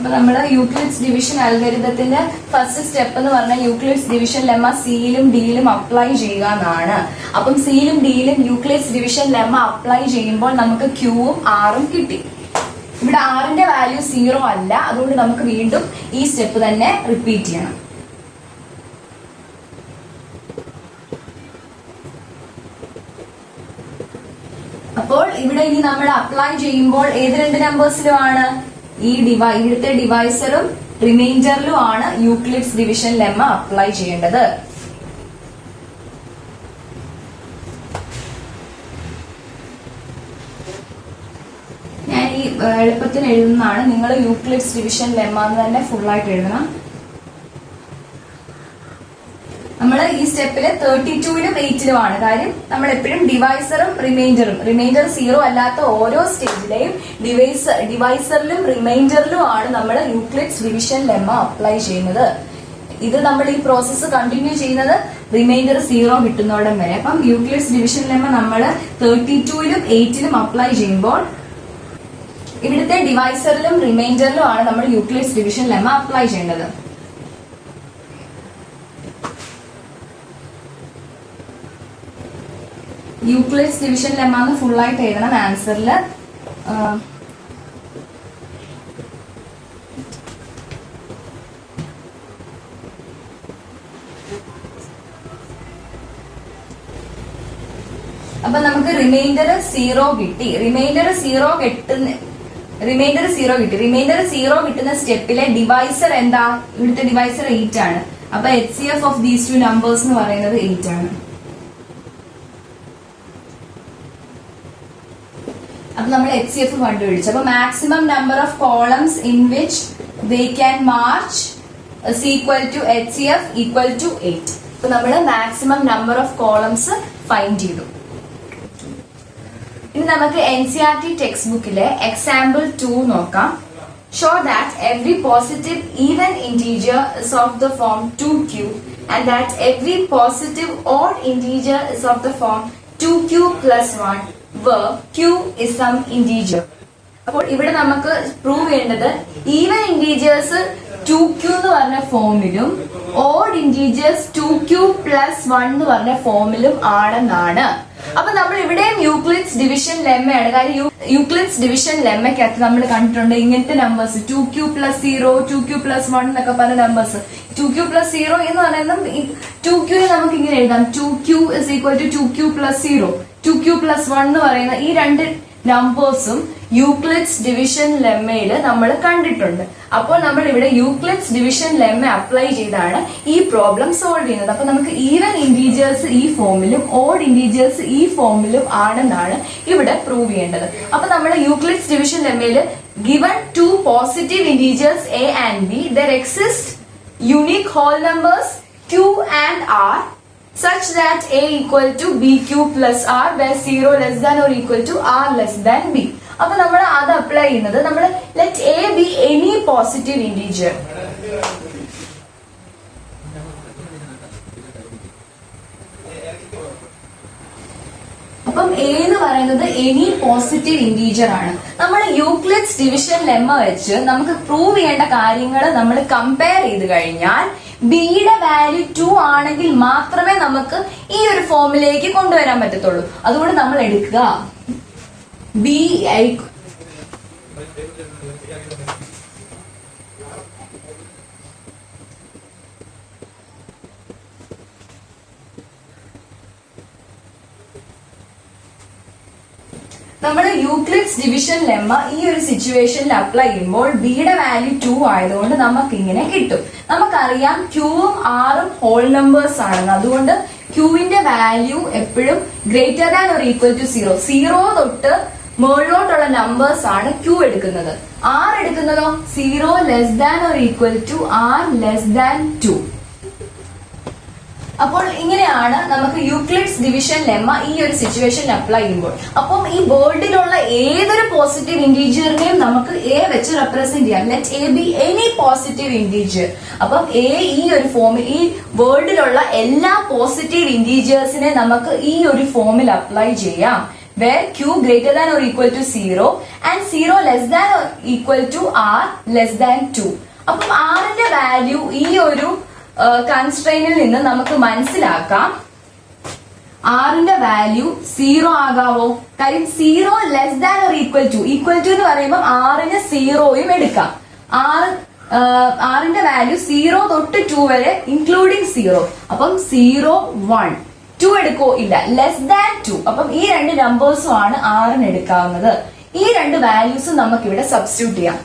അപ്പൊ നമ്മുടെ യൂക്ലിഡ്സ് ഡിവിഷൻ അൽഗോരിതത്തിന്റെ ഫസ്റ്റ് സ്റ്റെപ്പ് എന്ന് പറഞ്ഞാൽ യൂക്ലിഡ്സ് ഡിവിഷൻ ലെമ്മ സിയിലും ഡിയിലും അപ്ലൈ ചെയ്യുക എന്നാണ്. അപ്പം സിയിലും ഡിയിലും യൂക്ലിഡ്സ് ഡിവിഷൻ ലെമ്മ അപ്ലൈ ചെയ്യുമ്പോൾ നമുക്ക് ക്യൂവും ആറും കിട്ടി. ഇവിടെ ആറിന്റെ വാല്യൂ 0 അല്ല, അതുകൊണ്ട് നമുക്ക് വീണ്ടും ഈ സ്റ്റെപ്പ് തന്നെ റിപ്പീറ്റ് ചെയ്യണം. അപ്പോൾ ഇവിടെ ഇനി നമ്മൾ അപ്ലൈ ചെയ്യുമ്പോൾ ഏത് രണ്ട് നമ്പേഴ്സിലുമാണ്? ഈ ഇവിടുത്തെ ഡിവൈസറും റിമൈൻഡറിലും ആണ് യൂക്ലിഡ്സ് ഡിവിഷൻ ലെമ്മ അപ്ലൈ ചെയ്യേണ്ടത്. ഞാൻ ഈ എളുപ്പത്തിന് എഴുതുന്നതാണ്, നിങ്ങൾ യൂക്ലിഡ്സ് ഡിവിഷൻ ലെമ്മ എന്ന് തന്നെ ഫുള്ളായിട്ട് എഴുതണം. നമ്മൾ ഈ സ്റ്റെപ്പില് 32ലും 8ലുമാണ്. കാര്യം നമ്മൾ എപ്പോഴും ഡിവൈസറും റിമൈൻഡർ 0 അല്ലാത്ത ഓരോ സ്റ്റേജിലെയും ഡിവൈസറിലും റിമൈൻഡറിലും ആണ് നമ്മൾ യൂക്ലിഡ്സ് ഡിവിഷൻ ലെമ്മ അപ്ലൈ ചെയ്യുന്നത്. ഇത് നമ്മൾ ഈ പ്രോസസ്സ് കണ്ടിന്യൂ ചെയ്യുന്നത് റിമൈൻഡർ 0 കിട്ടുന്നോടം വരെ. അപ്പം യൂക്ലിഡ്സ് ഡിവിഷൻ ലെമ്മ നമ്മൾ 32ലും 8ലും അപ്ലൈ ചെയ്യുമ്പോൾ ഇവിടുത്തെ ഡിവൈസറിലും റിമൈൻഡറിലും ആണ് നമ്മൾ യൂക്ലിഡ്സ് ഡിവിഷൻ ലെമ്മ അപ്ലൈ ചെയ്യേണ്ടത്. യൂക്ലിഡ്സ് ഡിവിഷൻ ലെമ്മ എന്ന് ഫുള്ളായിട്ട് എഴുതണം ആൻസറിൽ. അപ്പൊ നമുക്ക് റിമൈൻഡർ 0 കിട്ടി. റിമൈൻഡർ 0 കിട്ടുന്ന സ്റ്റെപ്പിലെ ഡിവൈസർ എന്താ? ഇവിടുത്തെ ഡിവൈസർ 8 ആണ്. അപ്പൊ HCF of these two numbers എന്ന് പറയുന്നത് 8 ആണ്. അപ്പൊ നമ്മൾ HCF കണ്ടുപിടിച്ചു. അപ്പൊ maximum number of columns in which they can March is equal to HCF equal to 8. അപ്പൊ നമ്മൾ maximum number of columns find ചെയ്തു. ഇനി നമുക്ക് NCERT ടെക്സ്റ്റ് ബുക്കിലെ എക്സാമ്പിൾ 2 നോക്കാം. Show that every positive even integer is of the form 2q and that every positive odd integer is of the form 2q plus 1 where q is some integer. അപ്പോൾ ഇവിടെ നമുക്ക് prove ചെയ്യേണ്ടത് even integers 2q എന്ന് പറഞ്ഞ ഫോമിലും odd integers 2q plus 1 എന്ന് പറഞ്ഞ ഫോമിലും ആണെന്നാണ്. അപ്പൊ നമ്മൾ ഇവിടെയും യൂക്ലിഡ്സ് ഡിവിഷൻ ലെമ്മയാണ്. കാര്യം യൂക്ലിഡ്സ് ഡിവിഷൻ ലെമ്മയ്ക്കകത്ത് നമ്മൾ കണ്ടിട്ടുണ്ട് ഇങ്ങനത്തെ numbers 2q plus 0, 2q plus 1 എന്നൊക്കെ പറഞ്ഞ നമ്പേഴ്സ്. 2q plus 0 എന്ന് പറയുന്നത് 2q നമുക്ക് ഇങ്ങനെ എഴുതാം, 2q is equal to 2q plus 0, 2q plus 1 എന്ന് പറയുന്ന ഈ രണ്ട് നമ്പേഴ്സും യൂക്ലിഡ്സ് ഡിവിഷൻ ലെമ്മയിൽ നമ്മൾ കണ്ടിട്ടുണ്ട്. അപ്പോൾ നമ്മൾ ഇവിടെ യൂക്ലിഡ്സ് ഡിവിഷൻ ലെമ്മ അപ്ലൈ ചെയ്താണ് ഈ പ്രോബ്ലം സോൾവ് ചെയ്യുന്നത്. അപ്പൊ നമുക്ക് ഈവൻ ഇന്റീജേഴ്സ് ഈ ഫോമിലും ഓഡ് ഇന്റീജേഴ്സ് ഈ ഫോമിലും ആണെന്നാണ് ഇവിടെ പ്രൂവ് ചെയ്യേണ്ടത്. അപ്പൊ നമ്മൾ യൂക്ലിഡ്സ് ഡിവിഷൻ ലെമ്മയിൽ given two positive integers a and b, there exist unique whole numbers q and r such that a equal to bq plus r where 0 less than or equal to r less than b. അപ്പൊ നമ്മൾ അത് apply ചെയ്യുന്നത് നമ്മൾ let A B any positive integer. അപ്പം A എന്ന് പറയുന്നത് any positive integer ആണ്. നമ്മൾ യൂക്ലിഡ്സ് ഡിവിഷൻ ലെമ്മ വെച്ച് നമുക്ക് പ്രൂവ് ചെയ്യേണ്ട കാര്യങ്ങൾ നമ്മൾ കമ്പയർ ചെയ്ത് കഴിഞ്ഞാൽ ബിയുടെ വാല്യൂ 2 ആണെങ്കിൽ മാത്രമേ നമുക്ക് ഈ ഒരു ഫോമിലേക്ക് കൊണ്ടുവരാൻ പറ്റത്തുള്ളൂ. അതുകൊണ്ട് നമ്മൾ എടുക്കുക ബി നമ്മൾ യൂക്ലിഡ്സ് ഡിവിഷൻ ലെമ്മ ഈ ഒരു സിറ്റുവേഷനിൽ അപ്ലൈ ചെയ്യുമ്പോൾ ബിയുടെ വാല്യൂ 2 ആയതുകൊണ്ട് നമുക്ക് ഇങ്ങനെ കിട്ടും. നമുക്കറിയാം ക്യൂവും ആറും ഹോൾ നമ്പേഴ്സ് ആണെന്ന്. അതുകൊണ്ട് ക്യൂവിന്റെ വാല്യൂ എപ്പോഴും greater than or equal to 0. 0 തൊട്ട് മുകളിലോട്ടുള്ള നമ്പേഴ്സ് ആണ് ക്യൂ എടുക്കുന്നത്. ആർ എടുക്കുന്നതോ 0 less than or equal to R less than 2. അപ്പോൾ ഇങ്ങനെയാണ് നമുക്ക് യൂക്ലിഡ്സ് ഡിവിഷൻ ലെമ്മ ഈ ഒരു സിറ്റുവേഷനിൽ അപ്ലൈ ചെയ്യുമ്പോൾ. അപ്പം ഈ വേർഡിലുള്ള ഏതൊരു പോസിറ്റീവ് ഇന്റീജറിനെയും നമുക്ക് എ വെച്ച് റെപ്രസെന്റ് ചെയ്യാം. Let A B any positive integer. അപ്പം എ ഈ ഒരു ഫോമിൽ ഈ വേർഡിലുള്ള എല്ലാ പോസിറ്റീവ് ഇന്റീജേഴ്സിനെ നമുക്ക് ഈ ഒരു ഫോമിൽ അപ്ലൈ ചെയ്യാം. where q greater than or equal to 0 and 0 less than or equal to r less than 2. അപ്പം ആറിന്റെ വാല്യൂ ഈ ഒരു കൺസ്ട്രെയിനിൽ നിന്ന് നമുക്ക് മനസ്സിലാക്കാം. ആറിന്റെ വാല്യൂ 0 ആകാവോ? കാര്യം 0 less than or equal to എന്ന് പറയുമ്പോൾ ആറിന് 0യും എടുക്കാം. ആറിന്റെ വാല്യൂ 0 തൊട്ട് 2 വരെ ഇൻക്ലൂഡിങ് 0. അപ്പം 0 1 2 എടുക്കോ? ഇല്ല. Less than 2. അപ്പം ഈ രണ്ട് നമ്പേഴ്സും ആണ് ആറിന് എടുക്കാവുന്നത്. ഈ രണ്ട് വാല്യൂസും നമുക്ക് ഇവിടെ സബ്സ്റ്റിറ്റ്യൂട്ട് ചെയ്യാം.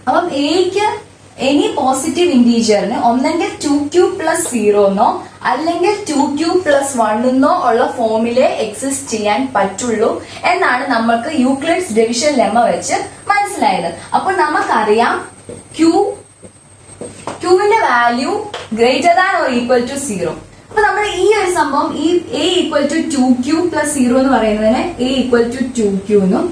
അപ്പം എക്ക് എനി പോസിറ്റീവ് ഇന്റീജറിന് ഒന്നെങ്കിൽ 2q പ്ലസ് 0 എന്നോ അല്ലെങ്കിൽ 2q പ്ലസ് 1 എന്നോ ഉള്ള ഫോമിലെ എക്സിസ്റ്റ് ചെയ്യാൻ പറ്റുള്ളൂ എന്നാണ് യൂക്ലിഡ്സ് ഡിവിഷൻ ലെമ്മ വെച്ച് മനസ്സിലായത്. അപ്പോൾ നമുക്കറിയാം ക്യൂവിന്റെ value greater than or equal to 0. അപ്പൊ നമ്മൾ ഈ ഒരു സംഭവം ഈ A equal to 2q plus 0 എന്ന് പറയുന്നതിന് എ ഈക്വൽ ടു 2q എന്നും,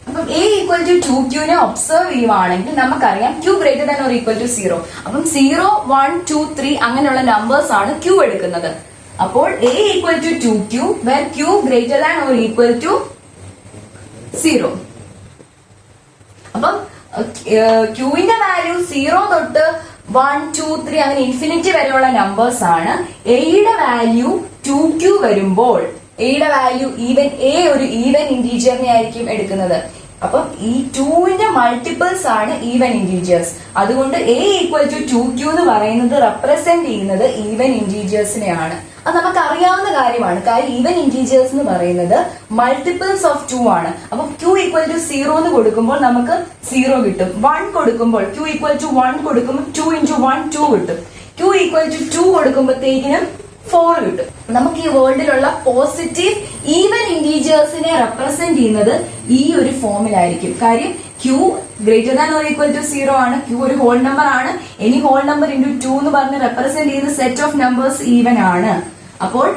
അപ്പം എ ഈക്വൽ ടു 2q നെ ഒബ്സർവ് ചെയ്യുവാണെങ്കിൽ നമുക്കറിയാം q greater than or equal to 0. അപ്പം 0 1 2 3 അങ്ങനെയുള്ള നമ്പേഴ്സ് ആണ് q എടുക്കുന്നത്. അപ്പോൾ a equal to 2q where q greater than or equal to 0. അപ്പം ക്യൂവിന്റെ വാല്യൂ 0 തൊട്ട് 1 2 3 അങ്ങനെ ഇൻഫിനിറ്റി വരെയുള്ള നമ്പേഴ്സ് ആണ്. എയുടെ വാല്യൂ 2q വരുമ്പോൾ എയുടെ വാല്യൂ ഈവൻ എ ഒരു ഈവൻ ഇന്റീജറിനെ ആയിരിക്കും എടുക്കുന്നത്. അപ്പം ഈ 2ന്റെ മൾട്ടിപ്പിൾസ് ആണ് ഈവൻ ഇന്റീജേഴ്സ്. അതുകൊണ്ട് എ ഈക്വൽ ടു 2q എന്ന് പറയുന്നത് റെപ്രസെന്റ് ചെയ്യുന്നത് ഈവൻ ഇന്റീജേഴ്സിനെയാണ്. അത് നമുക്ക് അറിയാവുന്ന കാര്യമാണ്. കാര്യം ഈവൻ ഇന്റീജേഴ്സ് എന്ന് പറയുന്നത് മൾട്ടിപ്പിൾസ് ഓഫ് 2 ആണ്. അപ്പൊ q ഈക്വൽ ടു 0 എന്ന് കൊടുക്കുമ്പോൾ നമുക്ക് 0 കിട്ടും. 1 കൊടുക്കുമ്പോൾ q ഈക്വൽ ടു 1 കൊടുക്കുമ്പോൾ 2 into 1 2 കിട്ടും. q ഈക്വൽ ടു 2 കൊടുക്കുമ്പോഴത്തേക്കിനും 4 കിട്ടും. നമുക്ക് ഈ വേൾഡിലുള്ള പോസിറ്റീവ് ഈവൻ ഇന്റീജേഴ്സിനെ റെപ്രസെന്റ് ചെയ്യുന്നത് ഈ ഒരു ഫോമിലായിരിക്കും. കാര്യം q greater than or equal to 0 ആണ്. q ഒരു ഹോൾ നമ്പർ ആണ്. എനി ഹോൾ നമ്പർ ഇൻറ്റു 2 എന്ന് പറഞ്ഞ് റെപ്രസെന്റ് ചെയ്യുന്ന സെറ്റ് ഓഫ് നമ്പേഴ്സ് ഈവൻ ആണ്. അപ്പോൾ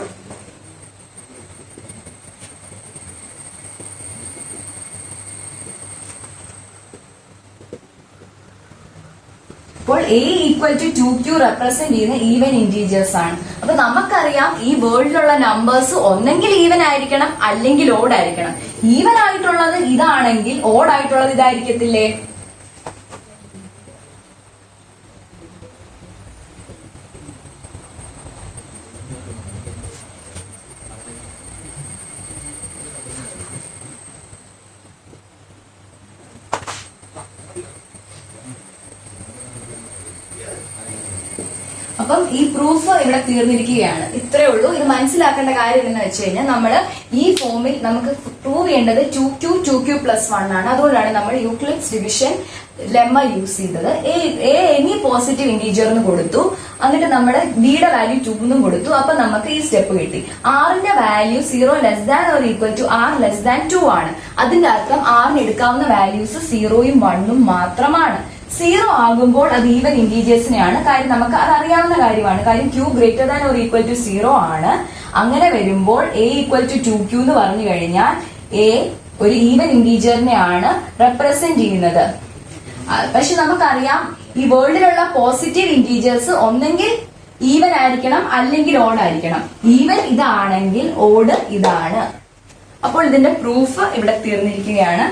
a equal to 2q represent ചെയ്യുന്ന ഈവൻ ഇന്റീജേഴ്സ് ആണ്. അപ്പൊ നമുക്കറിയാം ഈ വേൾഡിലുള്ള നമ്പേഴ്സ് ഒന്നെങ്കിൽ ഈവൻ ആയിരിക്കണം അല്ലെങ്കിൽ ഓഡ് ആയിരിക്കണം. ഈവൻ ആയിട്ടുള്ളത് ഇതാണെങ്കിൽ ഓഡ് ആയിട്ടുള്ളത് ഇതായിരിക്കത്തില്ലേ? അപ്പം ഈ പ്രൂഫ് ഇവിടെ തീർന്നിരിക്കുകയാണ്. ഇത്രേ ഉള്ളൂ. ഇത് മനസ്സിലാക്കേണ്ട കാര്യം എന്ന് വെച്ച് കഴിഞ്ഞാൽ നമ്മൾ ഈ ഫോമിൽ നമുക്ക് പ്രൂവ് ചെയ്യേണ്ടത് 2q 2q plus 1 ആണ്. അതുകൊണ്ടാണ് നമ്മൾ യൂക്ലിഡ്സ് ഡിവിഷൻ ലെമ്മ യൂസ് ചെയ്തത്. എനി പോസിറ്റീവ് ഇന്റീജർ എന്ന് കൊടുത്തു, എന്നിട്ട് നമ്മുടെ ബിയുടെ വാല്യൂ 2 എന്നും കൊടുത്തു. അപ്പൊ നമുക്ക് ഈ സ്റ്റെപ്പ് കിട്ടി. ആറിന്റെ value 0 less than or equal to r less than 2 ആണ്. അതിന്റെ അർത്ഥം ആറിന് എടുക്കാവുന്ന വാല്യൂസ് 0ഉം 1ഉം മാത്രമാണ്. 0 ആകുമ്പോൾ അത് ഈവൻ ഇന്റീജേഴ്സിനെയാണ്. കാര്യം നമുക്ക് അത് അറിയാവുന്ന കാര്യമാണ്. കാര്യം q greater than or equal to 0 ആണ്. അങ്ങനെ വരുമ്പോൾ a ഈക്വൽ ടു 2q എന്ന് പറഞ്ഞു കഴിഞ്ഞാൽ a ഒരു ഈവൻ ഇന്റീജറിനെയാണ് റെപ്രസെന്റ് ചെയ്യുന്നത്. പക്ഷെ നമുക്കറിയാം ഈ വേൾഡിലുള്ള പോസിറ്റീവ് ഇന്റീജേഴ്സ് ഒന്നെങ്കിൽ ഈവൻ ആയിരിക്കണം അല്ലെങ്കിൽ ഓഡ് ആയിരിക്കണം. ഈവൻ ഇതാണെങ്കിൽ ഓഡ് ഇതാണ്. അപ്പോൾ ഇതിന്റെ പ്രൂഫ് ഇവിടെ തീർന്നിരിക്കുകയാണ്.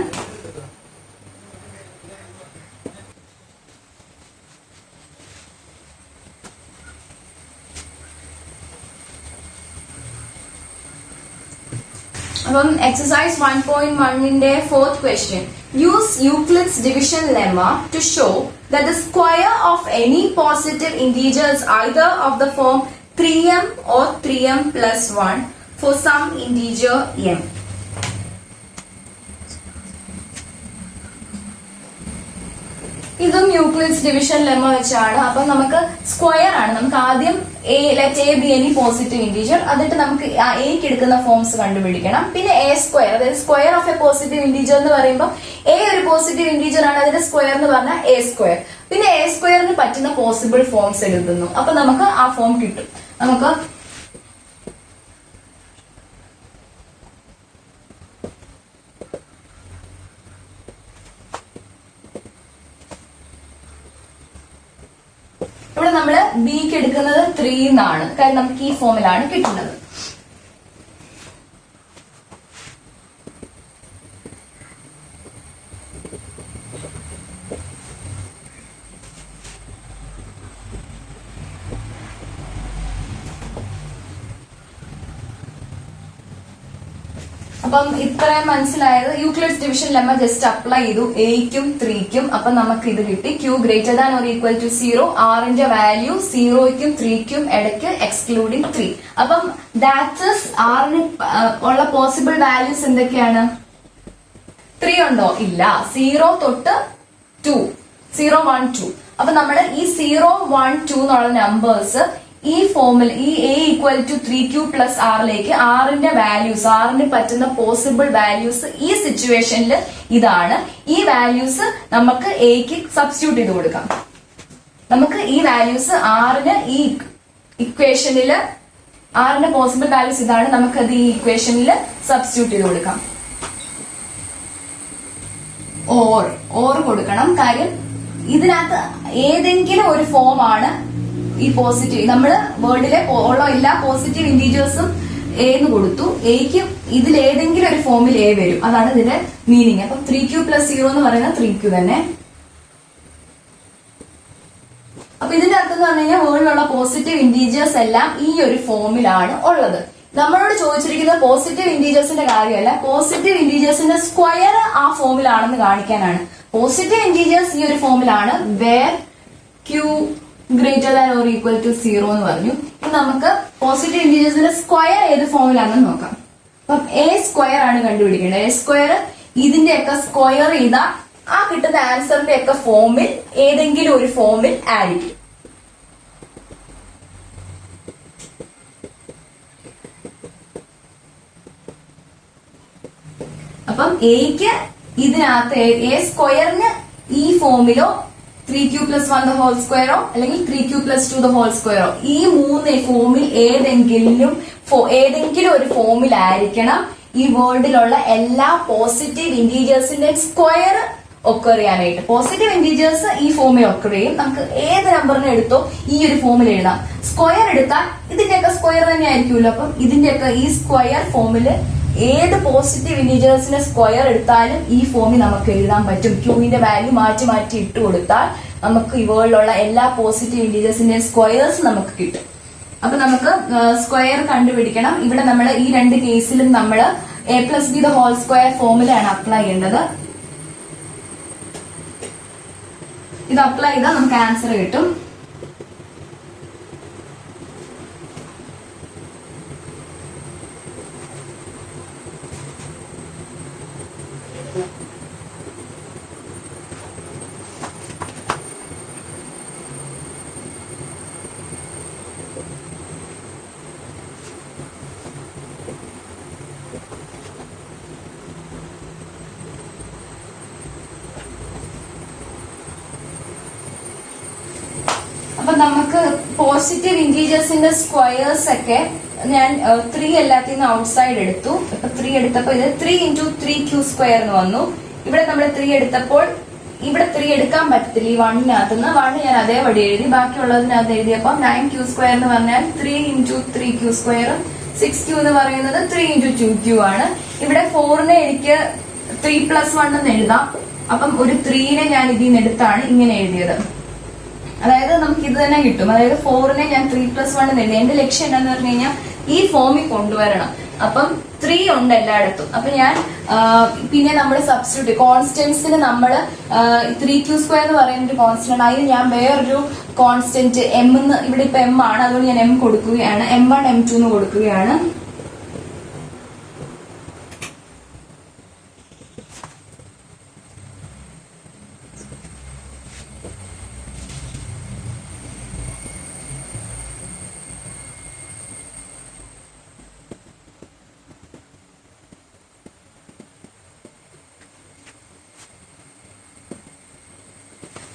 അപ്പം എക്സസൈസ് 1.1ന്റെ 4th question. Use Euclid's division lemma to show that the square of any positive integer is either of the form 3m or 3m plus 1 for some integer m. ഇതും Euclid's division lemma വെച്ചാണ്. അപ്പൊ നമുക്ക് square ആണ്. നമുക്ക് ആദ്യം let A B any positive integer, എന്നിട്ട് നമുക്ക് എക്ക് എടുക്കുന്ന ഫോംസ് കണ്ടുപിടിക്കണം. പിന്നെ എ സ്ക്വയർ, അതായത് square of A positive integer എന്ന് പറയുമ്പോൾ എ ഒരു പോസിറ്റീവ് ഇന്റീജർ ആണ്, അതിന്റെ സ്ക്വയർ എന്ന് പറഞ്ഞാൽ എ സ്ക്വയർ. പിന്നെ എ സ്ക്വയറിന് പറ്റുന്ന പോസിബിൾ ഫോംസ് എഴുതുന്നു. അപ്പൊ നമുക്ക് ആ ഫോം കിട്ടും. നമുക്ക് ഇവിടെ നമ്മള് ബിക്ക് എടുക്കുന്നത് 3 എന്നാണ്. കാരണം നമുക്ക് ഈ ഫോമിലാണ് കിട്ടുന്നത്. അപ്പം ഇത്രയും മനസ്സിലായത്. Euclid's division lemma just apply ചെയ്തു എയ്ക്കും 3ക്കും. അപ്പൊ നമുക്ക് ഇത് കിട്ടി. Q greater than or equal to 0. ആറിന്റെ വാല്യൂ 0ക്കും 3ക്കും ഇടയ്ക്ക് എക്സ്ക്ലൂഡിംഗ് 3. അപ്പം ദാറ്റ് ഈസ് ആറിന് ഉള്ള പോസിബിൾ വാല്യൂസ് എന്തൊക്കെയാണ്? 3 ഉണ്ടോ? ഇല്ല. 0 തൊട്ട് 2, 0, 1, 2. അപ്പൊ നമ്മുടെ ഈ 0, 1, 2 എന്നുള്ള നമ്പേഴ്സ് ഈ ഫോമിൽ ഈ A equal to 3q plus ആറിലേക്ക് ആറിന്റെ വാല്യൂസ്, ആറിന് പറ്റുന്ന പോസിബിൾ വാല്യൂസ് ഈ സിറ്റുവേഷനിൽ ഇതാണ്. ഈ വാല്യൂസ് നമുക്ക് എക്ക് സബ്സ്റ്റിറ്റ്യൂട്ട് ചെയ്ത് കൊടുക്കാം. നമുക്ക് ഈ വാല്യൂസ് ആറിന് ഈ ഇക്വേഷനില് ആറിന്റെ പോസിബിൾ വാല്യൂസ് ഇതാണ്. നമുക്കത് ഈ ഇക്വേഷനിൽ സബ്സ്റ്റിറ്റ്യൂട്ട് ചെയ്ത് കൊടുക്കാം. ഓർ കൊടുക്കണം. കാര്യം ഇതിനകത്ത് ഏതെങ്കിലും ഒരു ഫോം ആണ് ഈ പോസിറ്റീവ്. നമ്മള് വേർഡിലെ ഉള്ള എല്ലാ പോസിറ്റീവ് ഇന്റീജേഴ്സും എന്ന് കൊടുത്തു. എക്ക് ഇതിൽ ഏതെങ്കിലും ഒരു ഫോമിൽ എ വരും. അതാണ് ഇതിന്റെ മീനിങ്. അപ്പൊ 3q പ്ലസ് 0 എന്ന് പറയുന്നത് 3q തന്നെ. അപ്പൊ ഇതിന്റെ അർത്ഥം എന്ന് പറഞ്ഞു കഴിഞ്ഞാൽ വേർഡിലുള്ള പോസിറ്റീവ് ഇന്റീജേഴ്സ് എല്ലാം ഈ ഒരു ഫോമിലാണ് ഉള്ളത്. നമ്മളോട് ചോദിച്ചിരിക്കുന്ന പോസിറ്റീവ് ഇന്റീജേഴ്സിന്റെ കാര്യമല്ല, പോസിറ്റീവ് ഇന്റീജേഴ്സിന്റെ സ്ക്വയർ ആ ഫോമിലാണെന്ന് കാണിക്കാനാണ്. പോസിറ്റീവ് ഇന്റീജേഴ്സ് ഈ ഒരു ഫോമിലാണ് where q greater than or equal to 0 എന്ന് പറഞ്ഞു. ഇനി നമുക്ക് പോസിറ്റീവ് ഇന്റീജേഴ്സിന്റെ സ്ക്വയർ ഏത് ഫോമിലാണെന്ന് നോക്കാം. അപ്പം എ സ്ക്വയർ ആണ് കണ്ടുപിടിക്കേണ്ടത്. എ സ്ക്വയർ ഇതിന്റെയൊക്കെ സ്ക്വയർ ചെയ്ത ആ കിട്ടുന്ന ആൻസറിന്റെ ഒക്കെ ഫോമിൽ ഏതെങ്കിലും ഒരു ഫോമിൽ ആയിരിക്കും. അപ്പം എക്ക് ഇതിനകത്ത് എ സ്ക്വയറിന് ഈ ഫോമിലോ 3q പ്ലസ് 1 ദ ഹോൾ സ്ക്വയറോ അല്ലെങ്കിൽ 3q പ്ലസ് 2 ദ ഹോൾ സ്ക്വയറോ ഈ 3 ഫോമിൽ ഏതെങ്കിലും ഒരു ഫോമിലായിരിക്കണം ഈ വേർഡിലുള്ള എല്ലാ പോസിറ്റീവ് ഇന്റീജേഴ്സിന്റെ സ്ക്വയർ ഒക്കർ ചെയ്യാനായിട്ട്. പോസിറ്റീവ് ഇന്റീജേഴ്സ് ഈ ഫോമിൽ ഒക്കർ ചെയ്യും. നമുക്ക് ഏത് നമ്പറിനെ എടുത്തോ ഈ ഒരു ഫോമിൽ എഴുതാം. സ്ക്വയർ എടുത്താൽ ഇതിന്റെയൊക്കെ സ്ക്വയർ തന്നെ ആയിരിക്കുമല്ലോ. അപ്പം ഇതിന്റെയൊക്കെ ഈ സ്ക്വയർ ഫോമിൽ ഏത് പോസിറ്റീവ് ഇന്റീജേഴ്സിന്റെ സ്ക്വയർ എടുത്താലും ഈ ഫോമിൽ നമുക്ക് എഴുതാൻ പറ്റും. ക്യൂവിന്റെ വാല്യൂ മാറ്റി മാറ്റി ഇട്ട് കൊടുത്താൽ നമുക്ക് ഇവയിലുള്ള എല്ലാ പോസിറ്റീവ് ഇന്റീജേഴ്സിന്റെ സ്ക്വയേഴ്സ് നമുക്ക് കിട്ടും. അപ്പൊ നമുക്ക് സ്ക്വയർ കണ്ടുപിടിക്കണം. ഇവിടെ നമ്മൾ ഈ രണ്ട് കേസിലും നമ്മൾ a plus b the whole square ഫോമിലാണ് അപ്ലൈ ചെയ്യേണ്ടത്. ഇത് അപ്ലൈ ചെയ്താൽ നമുക്ക് ആൻസർ കിട്ടും. അപ്പൊ നമുക്ക് പോസിറ്റീവ് ഇന്റീജേഴ്സിന്റെ സ്ക്വയേഴ്സ് ഒക്കെ ഞാൻ 3 എല്ലാത്തിൽ നിന്ന് ഔട്ട്സൈഡ് എടുത്തു. ഇപ്പൊ 3 എടുത്തപ്പോ ഇത് 3 × 3q² എന്ന് വന്നു. ഇവിടെ നമ്മൾ 3 എടുത്തപ്പോൾ ഇവിടെ 3 എടുക്കാൻ പറ്റത്തില്ല. ഈ 1-നകത്തുനിന്ന് 1 ഞാൻ അതേപടി എഴുതി, ബാക്കിയുള്ളതിനകത്ത് എഴുതിയപ്പോ 9q² എന്ന് പറഞ്ഞാൽ 3 × 3q², 6q എന്ന് പറയുന്നത് 3 × 2q ആണ്. ഇവിടെ 4-നെ എനിക്ക് 3+1 എന്ന് എഴുതാം. അപ്പം ഒരു 3-നെ ഞാൻ ഇതിൽ നിന്ന് എടുത്താണ് ഇങ്ങനെ എഴുതിയത്. അതായത് നമുക്ക് ഇത് തന്നെ കിട്ടും. അതായത് 4-നെ ഞാൻ 3+1 എന്ന് എഴുതി. എന്റെ ലക്ഷ്യം എന്താന്ന് പറഞ്ഞു കഴിഞ്ഞാൽ ഈ ഫോമിൽ കൊണ്ടുവരണം. അപ്പം 3 ഉണ്ട് എല്ലായിടത്തും. അപ്പൊ ഞാൻ പിന്നെ നമ്മൾ സബ്സ്റ്റിറ്റ്യൂട്ട് കോൺസ്റ്റന്റ്സിന് നമ്മൾ 3q² എന്ന് പറയുന്ന ഒരു കോൺസ്റ്റന്റ്, അതിന് ഞാൻ വേറൊരു കോൺസ്റ്റന്റ് m എന്ന്, ഇവിടെ ഇപ്പൊ m ആണ്, അതുകൊണ്ട് ഞാൻ m കൊടുക്കുകയാണ്. m1 m2 എന്ന് കൊടുക്കുകയാണ്.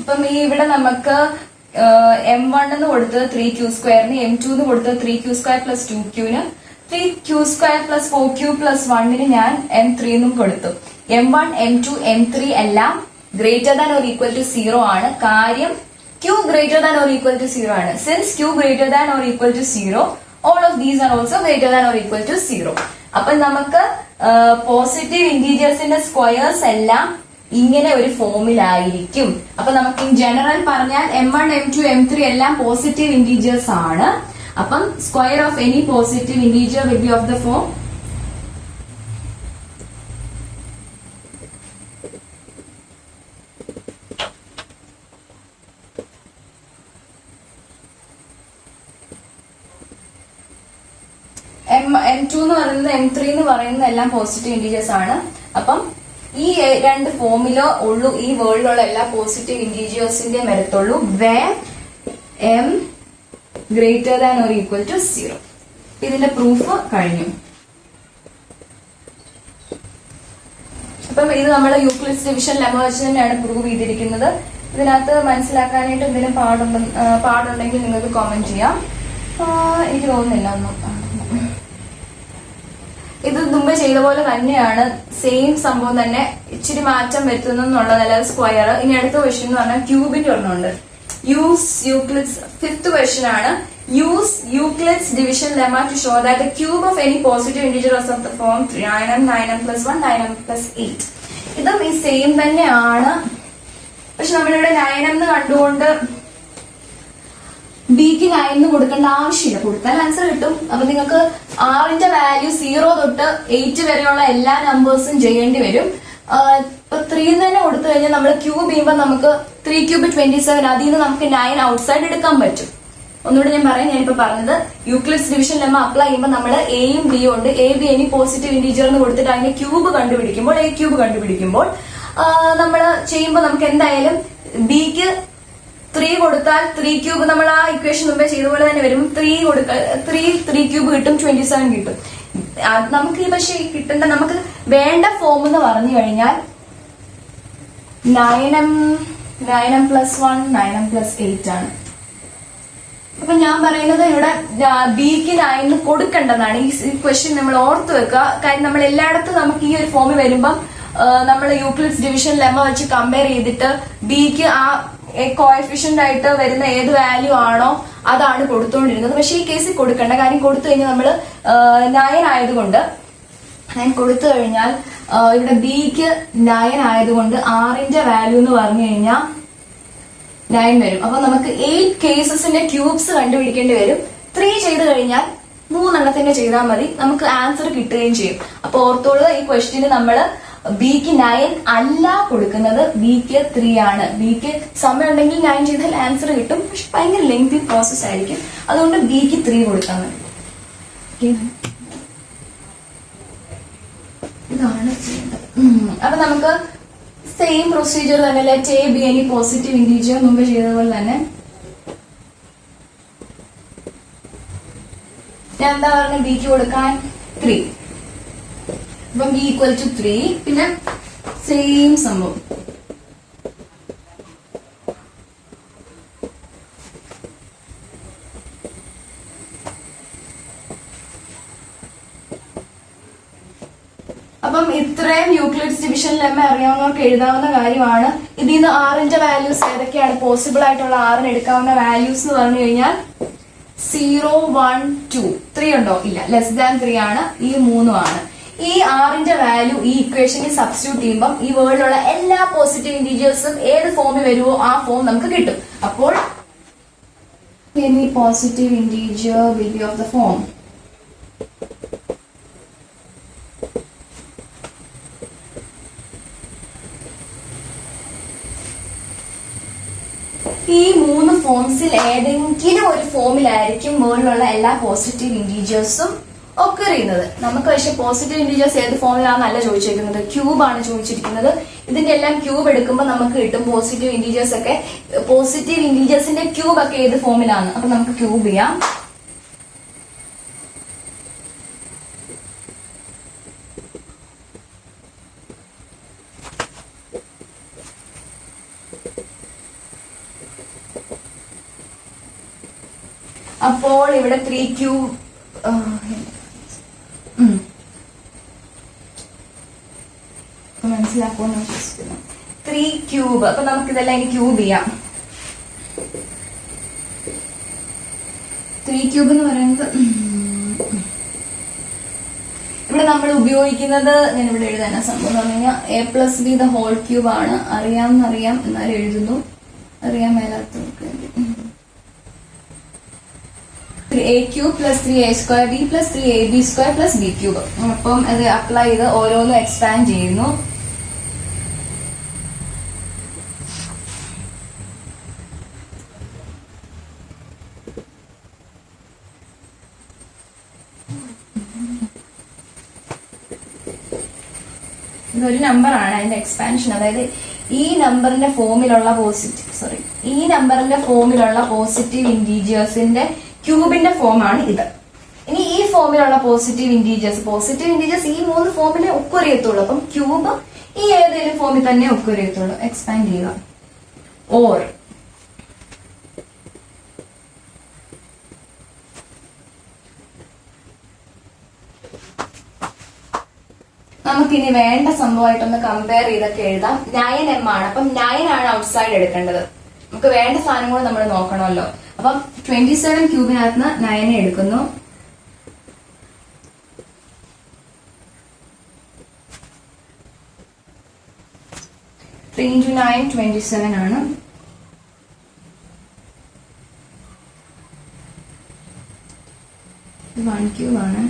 അപ്പം ഈ ഇവിടെ നമുക്ക് m1 എന്ന് കൊടുത്തത് 3q²ന്, m2 എന്ന് കൊടുത്തത് 3q² + 2q-ന്, 3q² + 4q + 1-ന് ഞാൻ m3 എന്നും കൊടുത്തു. m1 m2 m3 എല്ലാം > 0 ആണ്. കാര്യം q > 0 ആണ്. Since q > 0, all of these are also > 0. അപ്പൊ നമുക്ക് പോസിറ്റീവ് ഇന്റീജേഴ്സിന്റെ സ്ക്വയേഴ്സ് എല്ലാം ഇങ്ങനെ ഒരു ഫോമിലായിരിക്കും. അപ്പൊ നമുക്ക് ഇൻ ജനറൽ പറഞ്ഞാൽ m1 m2 m3 എല്ലാം പോസിറ്റീവ് ഇന്റീജേഴ്സ് ആണ്. അപ്പം square of any positive integer will be of the form m2 എന്ന് പറയുന്നത് m3 എന്ന് പറയുന്നത് എല്ലാം പോസിറ്റീവ് ഇന്റീജേഴ്സ് ആണ്. അപ്പം ഈ രണ്ട് ഫോമിലോ ഉള്ളൂ ഈ വേൾഡിലുള്ള എല്ലാ പോസിറ്റീവ് ഇന്റീജേഴ്സിന്റെ വരത്തുള്ളൂ വേർ m > 0. ഇതിന്റെ പ്രൂഫ് കഴിഞ്ഞു. അപ്പം ഇത് നമ്മൾ യൂക്ലിഡ്സ് ഡിവിഷൻ ലെമ്മ വെച്ച് തന്നെയാണ് പ്രൂവ് ചെയ്തിരിക്കുന്നത്. ഇതിനകത്ത് മനസ്സിലാക്കാനായിട്ട് എന്തെങ്കിലും പാടുണ്ടെങ്കിൽ നിങ്ങൾക്ക് കമന്റ് ചെയ്യാം. എനിക്ക് തോന്നുന്നില്ല ഒന്നും. ഇത് മുമ്പേ ചെയ്ത പോലെ തന്നെയാണ്, സെയിം സംഭവം തന്നെ, ഇച്ചിരി മാറ്റം വരുത്തുന്നു എന്നുള്ളതല്ല. സ്ക്വയർ. ഇനി അടുത്ത ക്വസ്റ്റ്യൻ എന്ന് പറഞ്ഞാൽ ക്യൂബിന്റെ ഒരെണ്ണമുണ്ട്. യൂസ് യൂക്ലിഡ്സ് 5th ക്വസ്റ്റ്യൻ ആണ്. Use Euclid's division lemma to show that the cube of any positive integer of the form 9m 9m+1 9m+8. ഇതും ഈ സെയിം തന്നെയാണ്. പക്ഷെ നമ്മളിവിടെ 9m എന്ന് കണ്ടുകൊണ്ട് ബിക്ക് 9 എന്ന് കൊടുക്കേണ്ട ആവശ്യമില്ല. കൊടുത്താൽ ആൻസർ കിട്ടും. അപ്പൊ നിങ്ങൾക്ക് r-ന്റെ വാല്യൂ 0 തൊട്ട് 8 വരെയുള്ള എല്ലാ നമ്പേഴ്സും ചെയ്യേണ്ടി വരും. ഇപ്പൊ 3 തന്നെ കൊടുത്തു കഴിഞ്ഞാൽ നമ്മൾ ക്യൂബ് ചെയ്യുമ്പോൾ നമുക്ക് 3³ 27, അതിൽ നിന്ന് നമുക്ക് 9 ഔട്ട്സൈഡ് എടുക്കാൻ പറ്റും. ഒന്നുകൂടെ ഞാൻ പറയാം. ഞാനിപ്പോ പറഞ്ഞത് യൂക്ലിഡ്സ് ഡിവിഷൻ ലെമ്മ അപ്ലൈ ചെയ്യുമ്പോൾ നമ്മൾ എയും ബിയും ഉണ്ട്. A B any positive integer എന്ന് കൊടുത്തിട്ട് അതിന്റെ ക്യൂബ് കണ്ടുപിടിക്കുമ്പോൾ നമ്മൾ ചെയ്യുമ്പോൾ നമുക്ക് എന്തായാലും ബിക്ക് 3 കൊടുത്താൽ 3³ നമ്മൾ ആ ഇക്വേഷൻ മുമ്പേ ചെയ്ത പോലെ തന്നെ വരും. 3³ കിട്ടും, 27 കിട്ടും. നമുക്ക് പക്ഷെ കിട്ടേണ്ട, നമുക്ക് വേണ്ട ഫോം എന്ന് പറഞ്ഞു കഴിഞ്ഞാൽ 9m+1 9m+8 ആണ്. അപ്പൊ ഞാൻ പറയുന്നത് ഇവിടെ ബിക്ക് 9 കൊടുക്കേണ്ടതാണ്. ഈ ക്വസ്റ്റ്യൻ നമ്മൾ ഓർത്ത് വെക്കുക. കാര്യം നമ്മൾ എല്ലായിടത്തും നമുക്ക് ഈ ഒരു ഫോമിൽ വരുമ്പം നമ്മൾ യൂക്ലിഡ്സ് ഡിവിഷൻ ലെമ്മ വെച്ച് കമ്പയർ ചെയ്തിട്ട് ബിക്ക് ആ കോഎഫിഷ്യന്റ് ആയിട്ട് വരുന്ന ഏത് വാല്യൂ ആണോ അതാണ് കൊടുത്തുകൊണ്ടിരുന്നത്. പക്ഷെ ഈ കേസിൽ കൊടുക്കേണ്ട. കാര്യം കൊടുത്തു കഴിഞ്ഞാൽ നമ്മൾ 9 ആയതുകൊണ്ട് 9 കൊടുത്തു കഴിഞ്ഞാൽ ഇവിടെ ബിക്ക് 9 ആയതുകൊണ്ട് r-ന്റെ വാല്യൂ എന്ന് പറഞ്ഞു കഴിഞ്ഞാൽ 9 വരും. അപ്പൊ നമുക്ക് 8 കേസസിന്റെ ക്യൂബ്സ് കണ്ടുപിടിക്കേണ്ടി വരും. 3 ചെയ്ത് കഴിഞ്ഞാൽ 3 എണ്ണത്തിന്റെ ചെയ്താൽ മതി, നമുക്ക് ആൻസർ കിട്ടുകയും ചെയ്യും. അപ്പൊ ഓർത്തോളൂ, ഈ ക്വസ്റ്റ്യന് നമ്മള് ബിക്ക് 9 അല്ല കൊടുക്കുന്നത്, ബിക്ക് 3 ആണ്. ബിക്ക് സമയം ഉണ്ടെങ്കിൽ 9 ചെയ്താൽ ആൻസർ കിട്ടും. പക്ഷെ ഭയങ്കര ലെങ്തി പ്രോസസ് ആയിരിക്കും. അതുകൊണ്ട് ബിക്ക് 3 കൊടുത്താൽ മതി. ഇതാണ് ചെയ്യേണ്ടത്. അപ്പൊ നമുക്ക് സെയിം പ്രൊസീജിയർ തന്നെ, let A B any positive integer മുമ്പ് ചെയ്തതുപോലെ തന്നെ. ഞാൻ എന്താ പറഞ്ഞ ബിക്ക് കൊടുക്കാൻ 3. അപ്പം b = 3. പിന്നെ സെയിം സംഭവം ഇത്രയും യൂക്ലിഡ്സ് ഡിവിഷൻ ലെമ്മ അറിയാവുന്നവർക്ക് എഴുതാവുന്ന കാര്യമാണ്. ഇതിൽ നിന്ന് ആറിന്റെ വാല്യൂസ് ഏതൊക്കെയാണ് പോസിബിൾ ആയിട്ടുള്ള ആറിന് എടുക്കാവുന്ന വാല്യൂസ് എന്ന് പറഞ്ഞു കഴിഞ്ഞാൽ 0, 1, 2, 3 ഉണ്ടോ? ഇല്ല. ലെസ് ദാൻ 3 ആണ്. ഈ 3 ആണ്. ഈ ആറിന്റെ വാല്യൂ ഈ ഇക്വേഷനിൽ സബ്സ്റ്റിറ്റ്യൂട്ട് ചെയ്യുമ്പോൾ ഈ വേർഡിലുള്ള എല്ലാ പോസിറ്റീവ് ഇന്റീജേഴ്സും ഏത് ഫോമിൽ വരുമോ ആ ഫോം നമുക്ക് കിട്ടും. അപ്പോൾ any positive integer will be of the form ഈ 3 ഫോംസിൽ ഏതെങ്കിലും ഒരു ഫോമിലായിരിക്കും വേർഡിലുള്ള എല്ലാ പോസിറ്റീവ് ഇന്റീജേഴ്സും ഒക്കെ അറിയുന്നത്. നമുക്ക് പക്ഷെ പോസിറ്റീവ് ഇന്റീജേഴ്സ് ഏത് ഫോമിലാണെന്നല്ല ചോദിച്ചിരിക്കുന്നത്, ക്യൂബ് ആണ് ചോദിച്ചിരിക്കുന്നത്. ഇതിന്റെ എല്ലാം ക്യൂബ് എടുക്കുമ്പോൾ നമുക്ക് കിട്ടും പോസിറ്റീവ് ഇന്റീജേഴ്സ് ഒക്കെ. പോസിറ്റീവ് ഇന്റീജേഴ്സിന്റെ ക്യൂബ് ഒക്കെ ഏത് ഫോമിലാണ്? അപ്പൊ നമുക്ക് ക്യൂബ് ചെയ്യാം. അപ്പോൾ ഇവിടെ 3 ക്യൂബ് മനസ്സിലാക്കുമെന്ന് വിശ്വസിക്കുന്നു. 3 ക്യൂബ്. അപ്പൊ നമുക്ക് ഇതെല്ലാം ഇനി ക്യൂബ് ചെയ്യാം. 3 ക്യൂബ് എന്ന് പറയുന്നത് ഇവിടെ നമ്മൾ ഉപയോഗിക്കുന്നത്, ഞാൻ ഇവിടെ എഴുതാൻ സംഭവം എന്ന് പറഞ്ഞു കഴിഞ്ഞാൽ a+b ദ ഹോൾ ക്യൂബ് ആണ്. അറിയാം എന്നാലും എഴുതുന്നു. അറിയാൻ മേലാത്തവർക്ക് a³ + 3a² b + 3ab² + b³. അപ്പം അത് അപ്ലൈ ചെയ്ത് ഓരോന്നും എക്സ്പാൻഡ് ചെയ്യുന്നു. ഇതൊരു നമ്പറാണ്, അതിന്റെ എക്സ്പാൻഷൻ. അതായത് ഈ നമ്പറിന്റെ ഫോമിലുള്ള പോസിറ്റീവ് ഇന്റീജേഴ്സിന്റെ ക്യൂബിന്റെ ഫോമാണ് ഇത്. ഇനി ഈ ഫോമിലുള്ള പോസിറ്റീവ് ഇന്റീജേഴ്സ് ഈ 3 ഫോമിലെ ഒക്കുറിയത്തുള്ളൂ. അപ്പം ക്യൂബ് ഈ ഏതെങ്കിലും ഫോമിൽ തന്നെ ഒക്കുറിയത്തുള്ളൂ. എക്സ്പാൻഡ് ചെയ്യുക. ഓർ നമുക്കിനി വേണ്ട സംഭവമായിട്ടൊന്ന് കമ്പയർ ചെയ്തൊക്കെ എഴുതാം. 9m ആണ്. അപ്പം 9 ആണ് ഔട്ട്സൈഡ് എടുക്കേണ്ടത്. നമുക്ക് വേണ്ട സാധനം കൂടെ നമ്മൾ നോക്കണമല്ലോ. അപ്പം 27 ക്യൂബിനകത്ത് 9 എടുക്കുന്നു. ത്രീ ഇൻറ്റു 9 27 ആണ്. ഇത് 1 ക്യൂബ് ആണ്.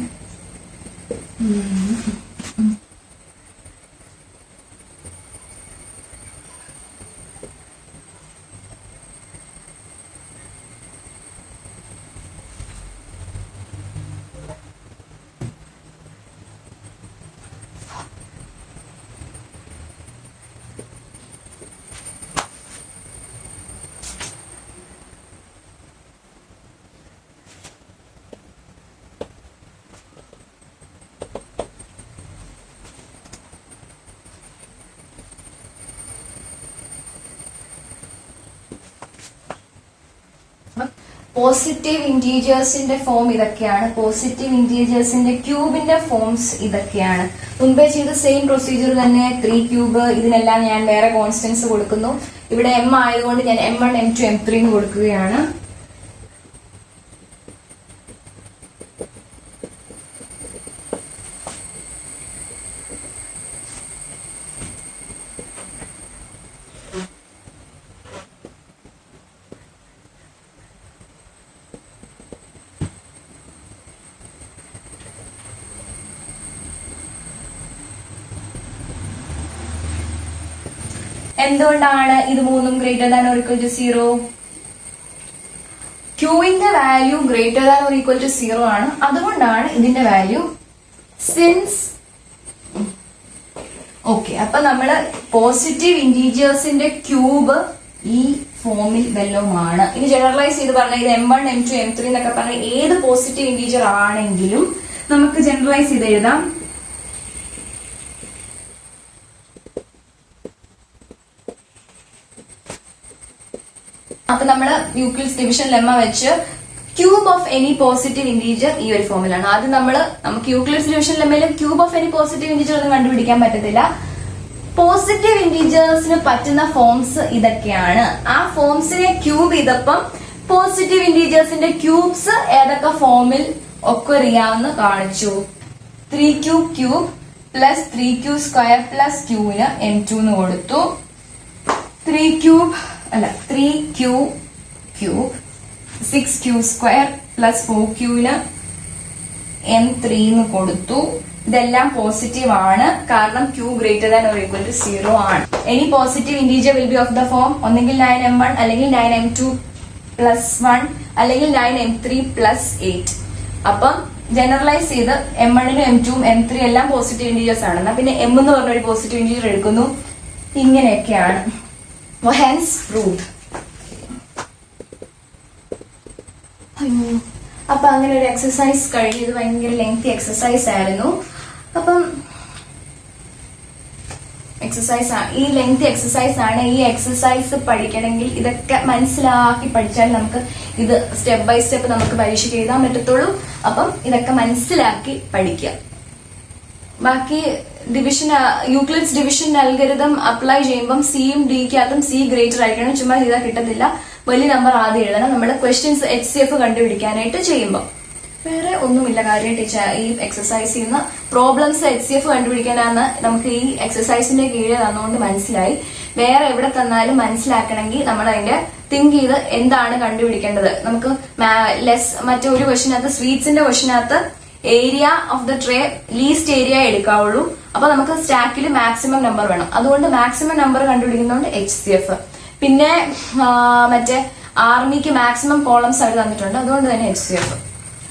പോസിറ്റീവ് ഇന്റീജേഴ്സിന്റെ ഫോം ഇതൊക്കെയാണ്. പോസിറ്റീവ് ഇന്റീജേഴ്സിന്റെ ക്യൂബിന്റെ ഫോംസ് ഇതൊക്കെയാണ്. മുൻപേ ചെയ്ത സെയിം പ്രൊസീജിയർ തന്നെ. 3 ക്യൂബ്. ഇതിനെല്ലാം ഞാൻ വേറെ കോൺസ്റ്റൻസ് കൊടുക്കുന്നു. ഇവിടെ m ആയതുകൊണ്ട് ഞാൻ m1 m2 m3 എന്ന് കൊടുക്കുകയാണ്. എന്തുകൊണ്ടാണ് ഇത് മൂന്നും greater than or equal to 0? ക്യൂവിന്റെ value greater than or equal to 0 ആണ്. അതുകൊണ്ടാണ് ഇതിന്റെ വാല്യൂ സിൻസ്. ഓക്കെ, അപ്പൊ നമ്മള് പോസിറ്റീവ് ഇന്റീജേഴ്സിന്റെ ക്യൂബ് ഈ ഫോമിൽ വല്ലതുമാണ്. ഇനി ജനറലൈസ് ചെയ്ത് പറഞ്ഞ ഇത് m1 m2 m3 എന്നൊക്കെ പറഞ്ഞ ഏത് പോസിറ്റീവ് ഇന്റീജർ ആണെങ്കിലും നമുക്ക് ജനറലൈസ് ചെയ്ത് എഴുതാം. അപ്പൊ നമ്മള് യൂക്ലിഡ്സ് ഡിവിഷൻ ലെമ്മ വെച്ച് Q cube of any positive integer ഈ ഒരു ഫോമിലാണ്. ആദ്യം നമുക്ക് യൂക്ലിഡ്സ് ഡിവിഷൻ ലെമ്മയിൽ cube of any positive integer ഒന്നും കണ്ടുപിടിക്കാൻ പറ്റത്തില്ല. പോസിറ്റീവ് ഇന്റീജേഴ്സിന് പറ്റുന്ന ഫോംസ് ഇതൊക്കെയാണ്. ആ ഫോംസിനെ ക്യൂബ് ചെയ്തപ്പം പോസിറ്റീവ് ഇന്റീജേഴ്സിന്റെ ക്യൂബ്സ് ഏതൊക്കെ ഫോമിൽ ഒക്കെ അറിയാമെന്ന് കാണിച്ചു. 3q cube plus 3q square plus ക്യൂവിന് m2 എന്ന് കൊടുത്തു. 3q cube 6q square plus 4qന് m3 എന്ന് കൊടുത്തു. ഇതെല്ലാം പോസിറ്റീവ് ആണ്, കാരണം q greater than or equal to 0 ആണ്. Any positive integer will be of the form ഒന്നെങ്കിൽ 9m1 അല്ലെങ്കിൽ 9m2 പ്ലസ് 1 അല്ലെങ്കിൽ 9m3 പ്ലസ് 8. അപ്പം ജനറലൈസ് ചെയ്ത് m1നും m2ഉം m3 എല്ലാം പോസിറ്റീവ് ഇന്റീജേഴ്സ് ആണ്. എന്നാ പിന്നെ m എന്ന് പറഞ്ഞ ഒരു പോസിറ്റീവ് ഇന്റീജർ എടുക്കുന്നു. ഇങ്ങനെയൊക്കെയാണ്. Hence proved. അപ്പൊ അങ്ങനെ ഒരു എക്സസൈസ് കഴിഞ്ഞു. ഇത് ഭയങ്കര ലെങ്തി എക്സസൈസ് ആയിരുന്നു. അപ്പം ഈ ലെങ്തി എക്സസൈസ് ആണ്. ഈ എക്സസൈസ് പഠിക്കണമെങ്കിൽ ഇതൊക്കെ മനസ്സിലാക്കി പഠിച്ചാൽ നമുക്ക് ഇത് സ്റ്റെപ്പ് ബൈ സ്റ്റെപ്പ് നമുക്ക് പരീക്ഷയ്ക്ക് എഴുതാൻ പറ്റത്തുള്ളൂ. അപ്പം ഇതൊക്കെ മനസ്സിലാക്കി പഠിക്കുക. ബാക്കി യൂക്ലിഡ്സ് ഡിവിഷൻ അൽഗരിതം അപ്ലൈ ചെയ്യുമ്പം സിയും ഡിക്കകത്തും സി ഗ്രേറ്റർ ആയിരിക്കണം. ചുമ്മാ ചെയ്താൽ കിട്ടത്തില്ല. വലിയ നമ്പർ ആദ്യം എഴുതണം. നമ്മുടെ ക്വസ്റ്റ്യൻസ് HCF കണ്ടുപിടിക്കാനായിട്ട് ചെയ്യുമ്പോൾ വേറെ ഒന്നുമില്ല. കാര്യമായിട്ട് ഈ എക്സസൈസിൽ നിന്ന് പ്രോബ്ലംസ് HCF കണ്ടുപിടിക്കാനാണ് നമുക്ക് ഈ എക്സസൈസിന്റെ കീഴിൽ തന്നുകൊണ്ട് മനസ്സിലായി. വേറെ എവിടെ തന്നാലും മനസ്സിലാക്കണമെങ്കിൽ നമ്മൾ അതിന്റെ തിങ്ക് ചെയ്ത് എന്താണ് കണ്ടുപിടിക്കേണ്ടത്. നമുക്ക് മറ്റൊരു ക്വസ്റ്റിനകത്ത് സ്വീറ്റ്സിന്റെ ക്വസ്റ്റിനകത്ത് area of the tray least area എടുക്കാവുള്ളൂ. അപ്പൊ നമുക്ക് സ്റ്റാക്കിൽ മാക്സിമം നമ്പർ വേണം. അതുകൊണ്ട് മാക്സിമം നമ്പർ കണ്ടുപിടിക്കുന്നതുകൊണ്ട് HCF. പിന്നെ മറ്റേ ആർമിക്ക് മാക്സിമം കോളംസ് ആയിട്ട് തന്നിട്ടുണ്ട്. അതുകൊണ്ട് തന്നെ HCF.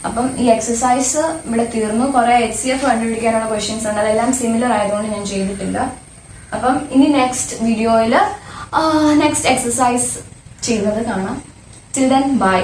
അപ്പം ഈ എക്സസൈസ് ഇവിടെ തീർന്നു. കുറെ HCF കണ്ടുപിടിക്കാനുള്ള ക്വസ്റ്റ്യൻസ് ഉണ്ട്. അതെല്ലാം സിമിലർ ആയതുകൊണ്ട് ഞാൻ ചെയ്തിട്ടില്ല. അപ്പം ഇനി നെക്സ്റ്റ് വീഡിയോയിൽ നെക്സ്റ്റ് എക്സസൈസ് ചെയ്യുന്നത് കാണാം. Till then bye.